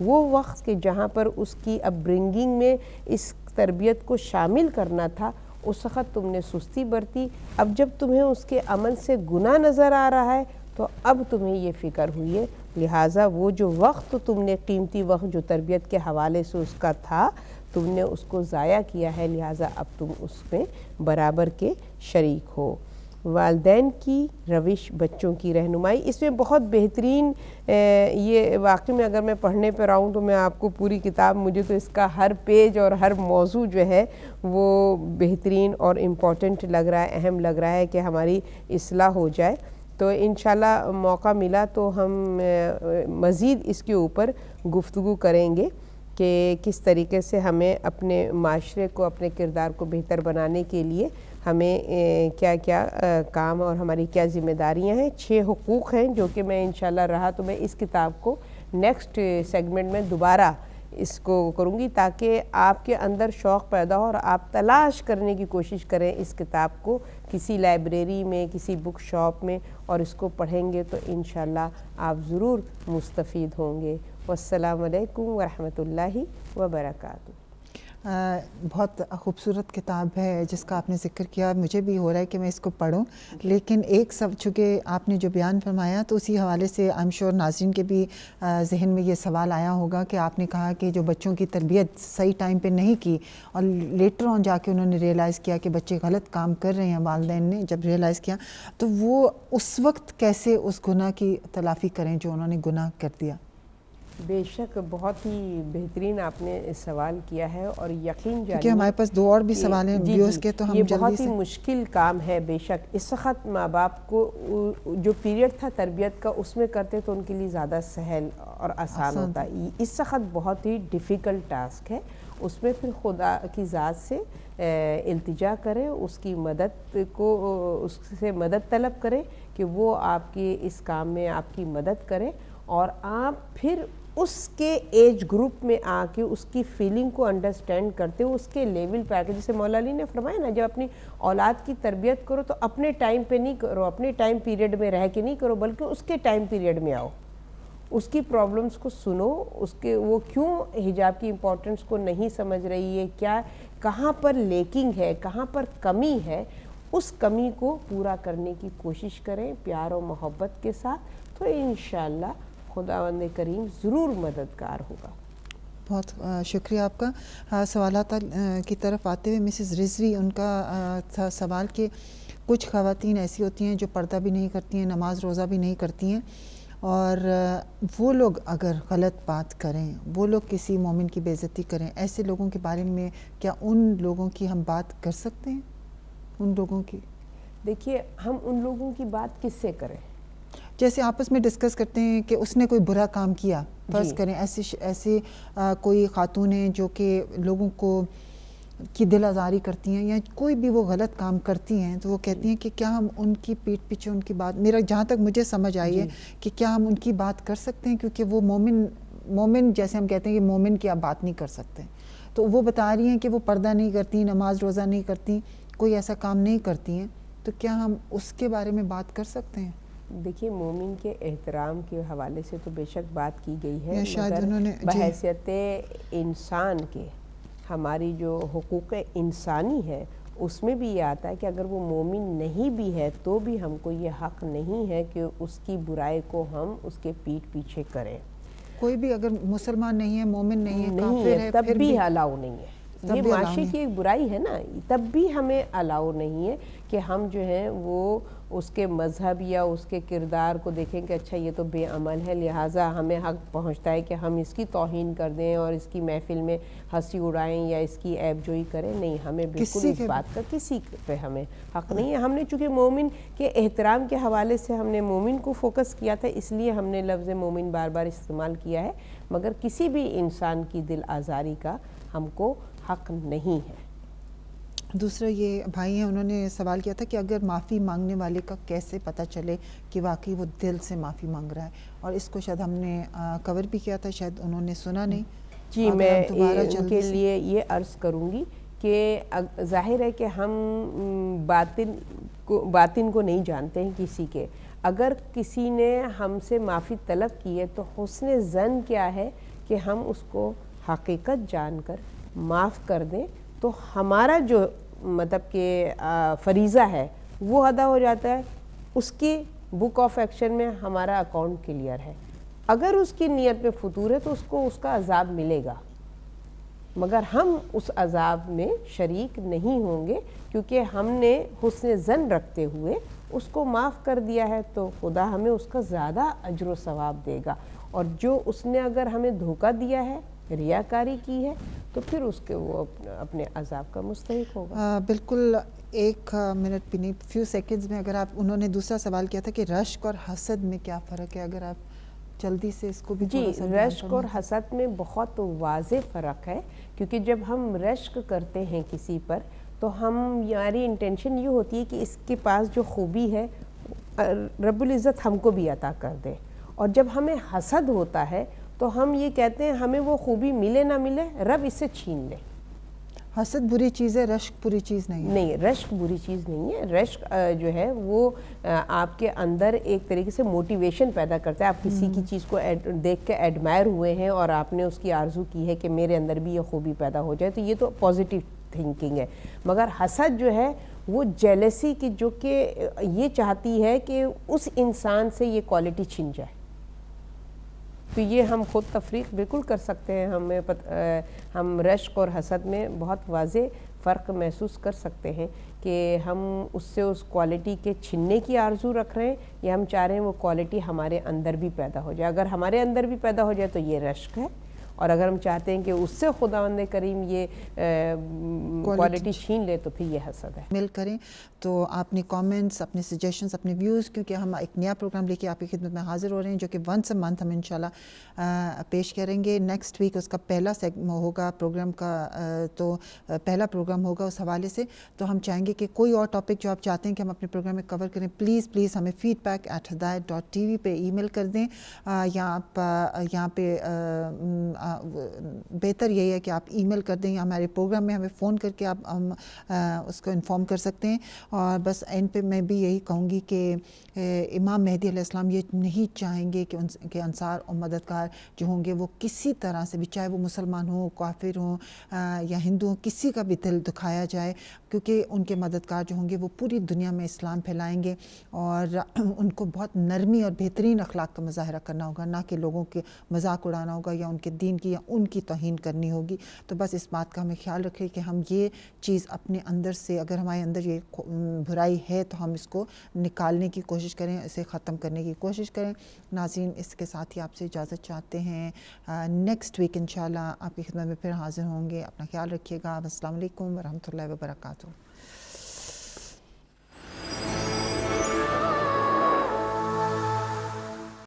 B: وہ وقت کہ جہاں پر اس کی اپ برنگنگ میں اس تربیت کو شامل کرنا تھا اس وقت تم نے سستی برتی. اب جب تمہیں اس کے عمل سے گناہ نظر آ رہا ہے تو اب تمہیں یہ فکر ہوئی ہے, لہٰذا وہ جو وقت تم نے قیمتی وقت جو تربیت کے حوالے سے اس کا تھا تم نے اس کو ضائع کیا ہے, لہٰذا اب تم اس میں برابر کے شریک ہو. والدین کی روش بچوں کی رہنمائی, اس میں بہت بہترین یہ واقعی میں اگر میں پڑھنے پہ رہوں تو میں آپ کو پوری کتاب, مجھے تو اس کا ہر پیج اور ہر موضوع جو ہے وہ بہترین اور امپورٹنٹ لگ رہا ہے, اہم لگ رہا ہے کہ ہماری اصلاح ہو جائے. تو انشاءاللہ موقع ملا تو ہم مزید اس کے اوپر گفتگو کریں گے کہ کس طریقے سے ہمیں اپنے معاشرے کو, اپنے کردار کو بہتر بنانے کے لیے ہمیں کیا کیا کام اور ہماری کیا ذمہ داریاں ہیں. 6 حقوق ہیں جو کہ میں انشاءاللہ رہا تو میں اس کتاب کو نیکسٹ سیگمنٹ میں دوبارہ اس کو کروں گی تاکہ آپ کے اندر شوق پیدا ہو اور آپ تلاش کرنے کی کوشش کریں اس کتاب کو کسی لائبریری میں, کسی بک شاپ میں, اور اس کو پڑھیں گے تو انشاءاللہ آپ ضرور مستفید ہوں گے. والسلام علیکم ورحمۃ اللہ وبرکاتہ.
A: بہت خوبصورت کتاب ہے جس کا آپ نے ذکر کیا, مجھے بھی ہو رہا ہے کہ میں اس کو پڑھوں, لیکن ایک سب چونکہ آپ نے جو بیان فرمایا تو اسی حوالے سے آئی ایم شیور ناظرین کے بھی ذہن میں یہ سوال آیا ہوگا کہ آپ نے کہا کہ جو بچوں کی تربیت صحیح ٹائم پہ نہیں کی اور لیٹر آن جا کے انہوں نے ریئلائز کیا کہ بچے غلط کام کر رہے ہیں, والدین نے جب ریئلائز کیا تو وہ اس وقت کیسے اس گناہ کی تلافی کریں جو انہوں نے گناہ کر دیا.
B: بے شک بہت ہی بہترین آپ نے سوال کیا ہے, اور یقین جانیے
A: کیونکہ ہمارے پاس 2 اور بھی سوال ہیں ویڈیوز کے, تو ہم
B: یہ
A: جلدی
B: بہت ہی
A: سے
B: مشکل کام ہے. بے شک اس وقت ماں باپ کو جو پیریڈ تھا تربیت کا اس میں کرتے تو ان کے لیے زیادہ سہل اور آسان ہوتا. اس وقت بہت ہی ڈیفیکلٹ ٹاسک ہے, اس میں پھر خدا کی ذات سے التجا کریں, اس کی مدد کو, اس سے مدد طلب کریں کہ وہ آپ کے اس کام میں آپ کی مدد کریں, اور آپ پھر اس کے ایج گروپ میں آ کے اس کی فیلنگ کو انڈرسٹینڈ کرتے ہو, اس کے لیول پہ آ کے, جیسے مولا علی نے فرمایا نا جب اپنی اولاد کی تربیت کرو تو اپنے ٹائم پہ نہیں کرو, اپنے ٹائم پیریڈ میں رہ کے نہیں کرو, بلکہ اس کے ٹائم پیریڈ میں آؤ, اس کی پرابلمز کو سنو, اس کے وہ کیوں حجاب کی امپورٹنس کو نہیں سمجھ رہی ہے, کیا کہاں پر لیکنگ ہے, کہاں پر کمی ہے, اس کمی کو پورا کرنے کی کوشش کریں پیار و محبت کے ساتھ, تو انشاءاللہ خداوند کریم ضرور مددگار ہوگا.
A: بہت شکریہ آپ کا. سوالات کی طرف آتے ہوئے مسز رضوی, ان کا تھا سوال کہ کچھ خواتین ایسی ہوتی ہیں جو پردہ بھی نہیں کرتی ہیں, نماز روزہ بھی نہیں کرتی ہیں, اور وہ لوگ اگر غلط بات کریں, وہ لوگ کسی مومن کی بے عزتی کریں, ایسے لوگوں کے بارے میں کیا ان لوگوں کی ہم بات کر سکتے ہیں؟ ان لوگوں کی
B: دیکھیے ہم ان لوگوں کی بات کس سے کریں,
A: جیسے آپس میں ڈسکس کرتے ہیں کہ اس نے کوئی برا کام کیا, فرض کریں ایسی کوئی خاتون ہیں جو کہ لوگوں کو کی دل آزاری کرتی ہیں یا کوئی بھی وہ غلط کام کرتی ہیں, تو وہ کہتی ہیں کہ کیا ہم ان کی پیٹھ پیچھے ان کی بات, میرا جہاں تک مجھے سمجھ آئی ہے کہ کیا ہم ان کی بات کر سکتے ہیں, کیونکہ وہ مومن جیسے ہم کہتے ہیں کہ مومن کی آپ بات نہیں کر سکتے, تو وہ بتا رہی ہیں کہ وہ پردہ نہیں کرتی, نماز روزہ نہیں کرتی, کوئی ایسا کام نہیں کرتی ہیں, تو کیا ہم اس کے بارے میں بات کر سکتے ہیں؟
B: دیکھیے مومن کے احترام کے حوالے سے تو بے شک بات کی گئی ہے,
A: شاید انہوں نے
B: بحیثیت انسان کے ہماری جو حقوق انسانی ہے اس میں بھی یہ آتا ہے کہ اگر وہ مومن نہیں بھی ہے تو بھی ہم کو یہ حق نہیں ہے کہ اس کی برائی کو ہم اس کے پیٹھ پیچھے کریں.
A: کوئی بھی اگر مسلمان نہیں ہے, مومن نہیں ہے, کافر ہے,
B: تب بھی الاؤ نہیں ہے, یہ معاشرے کی ایک برائی ہے نا, تب بھی ہمیں الاؤ نہیں ہے کہ ہم جو ہیں وہ اس کے مذہب یا اس کے کردار کو دیکھیں کہ اچھا یہ تو بے عمل ہے, لہٰذا ہمیں حق پہنچتا ہے کہ ہم اس کی توہین کر دیں اور اس کی محفل میں ہنسی اڑائیں یا اس کی عیب جوئی کریں. نہیں, ہمیں بالکل اس بات کا کسی پہ ہمیں حق نہیں ہے. ہم نے چونکہ مومن کے احترام کے حوالے سے ہم نے مومن کو فوکس کیا تھا, اس لیے ہم نے لفظ مومن بار بار استعمال کیا ہے, مگر کسی بھی انسان کی دل آزاری کا ہم کو حق نہیں ہے.
A: دوسرا یہ بھائی ہیں, انہوں نے سوال کیا تھا کہ اگر معافی مانگنے والے کا کیسے پتہ چلے کہ واقعی وہ دل سے معافی مانگ رہا ہے, اور اس کو شاید ہم نے کور بھی کیا تھا, شاید انہوں نے سنا نہیں.
B: جی, میں ان کے لیے یہ عرض کروں گی کہ ظاہر ہے کہ ہم باطن کو نہیں جانتے ہیں کسی کے. اگر کسی نے ہم سے معافی طلب کی ہے تو حسن ظن کیا ہے کہ ہم اس کو حقیقت جان کر معاف کر دیں تو ہمارا جو مطلب کہ فریضہ ہے وہ ادا ہو جاتا ہے. اس کی بک آف ایکشن میں ہمارا اکاؤنٹ کلیئر ہے. اگر اس کی نیت میں فطور ہے تو اس کو اس کا عذاب ملے گا، مگر ہم اس عذاب میں شریک نہیں ہوں گے کیونکہ ہم نے حسن ظن رکھتے ہوئے اس کو معاف کر دیا ہے. تو خدا ہمیں اس کا زیادہ اجر و ثواب دے گا. اور جو اس نے اگر ہمیں دھوکہ دیا ہے، ریاکاری کی ہے، تو پھر اس کے وہ اپنے عذاب کا مستحق ہوگا.
A: بالکل. ایک منٹ بھی نہیں، فیو سیکنڈز میں اگر آپ، انہوں نے دوسرا سوال کیا تھا کہ رشک اور حسد میں کیا فرق ہے، اگر آپ جلدی سے اس کو بھی
B: جی، رشک اور حسد میں بہت واضح فرق ہے. کیونکہ جب ہم رشک کرتے ہیں کسی پر تو ہماری انٹینشن یہ ہوتی ہے کہ اس کے پاس جو خوبی ہے رب العزت ہم کو بھی عطا کر دے. اور جب ہمیں حسد ہوتا ہے تو ہم یہ کہتے ہیں ہمیں وہ خوبی ملے نہ ملے رب اس سے چھین لے.
A: حسد بری چیز ہے، رشک بری چیز نہیں ہے.
B: نہیں، رشک بری چیز نہیں ہے. رشک جو ہے وہ آپ کے اندر ایک طریقے سے موٹیویشن پیدا کرتا ہے. آپ کسی کی چیز کو دیکھ کے ایڈمائر ہوئے ہیں اور آپ نے اس کی آرزو کی ہے کہ میرے اندر بھی یہ خوبی پیدا ہو جائے، تو یہ تو پازیٹیو تھنکنگ ہے. مگر حسد جو ہے وہ جیلسی کی، جو کہ یہ چاہتی ہے کہ اس انسان سے یہ کوالٹی چھن جائے. تو یہ ہم خود تفریق بالکل کر سکتے ہیں. ہم رشک اور حسد میں بہت واضح فرق محسوس کر سکتے ہیں کہ ہم اس سے اس کوالٹی کے چھننے کی آرزو رکھ رہے ہیں یا ہم چاہ رہے ہیں وہ کوالٹی ہمارے اندر بھی پیدا ہو جائے. اگر ہمارے اندر بھی پیدا ہو جائے تو یہ رشک ہے، اور اگر ہم چاہتے ہیں کہ اس سے خداوند کریم یہ کوالٹی چھین لے تو پھر یہ حسد ہے.
A: میل کریں تو اپنے کامنٹس، اپنے سجیشنز، اپنے ویوز، کیونکہ ہم ایک نیا پروگرام لے کے آپ کی خدمت میں حاضر ہو رہے ہیں جو کہ ونس اے منتھ ہم انشاءاللہ پیش کریں گے. نیکسٹ ویک اس کا پہلا ہوگا پروگرام کا، تو پہلا پروگرام ہوگا اس حوالے سے. تو ہم چاہیں گے کہ کوئی اور ٹاپک جو آپ چاہتے ہیں کہ ہم اپنے پروگرام میں کور کریں، پلیز ہمیں feedback@hidayat.tv پہ ای میل کر دیں. یا آپ یہاں پہ بہتر یہی ہے کہ آپ ای میل کر دیں، یا ہمارے پروگرام میں ہمیں فون کر کے آپ اس کو انفارم کر سکتے ہیں. اور بس اینڈ پہ میں بھی یہی کہوں گی کہ امام مہدی علیہ السلام یہ نہیں چاہیں گے کہ ان کے انصار اور مددگار جو ہوں گے وہ کسی طرح سے بھی، چاہے وہ مسلمان ہوں، کافر ہوں یا ہندو ہوں، کسی کا بھی دل دکھایا جائے، کیونکہ ان کے مددگار جو ہوں گے وہ پوری دنیا میں اسلام پھیلائیں گے. اور ان کو بہت نرمی اور بہترین اخلاق کا مظاہرہ کرنا ہوگا، نہ کہ لوگوں کے مذاق اڑانا ہوگا یا ان کے دین کی یا ان کی توہین کرنی ہوگی. تو بس اس بات کا ہمیں خیال رکھیں کہ ہم یہ چیز اپنے اندر سے، اگر ہمارے اندر یہ برائی ہے تو ہم اس کو نکالنے کی کوشش کریں، اسے ختم کرنے کی کوشش کریں. ناظرین، اس کے ساتھ ہی آپ سے اجازت چاہتے ہیں. نیکسٹ ویک انشاءاللہ آپ کی خدمت میں پھر حاضر ہوں گے. اپنا خیال رکھیے گا. السلام علیکم ورحمۃ اللہ وبرکاتہ.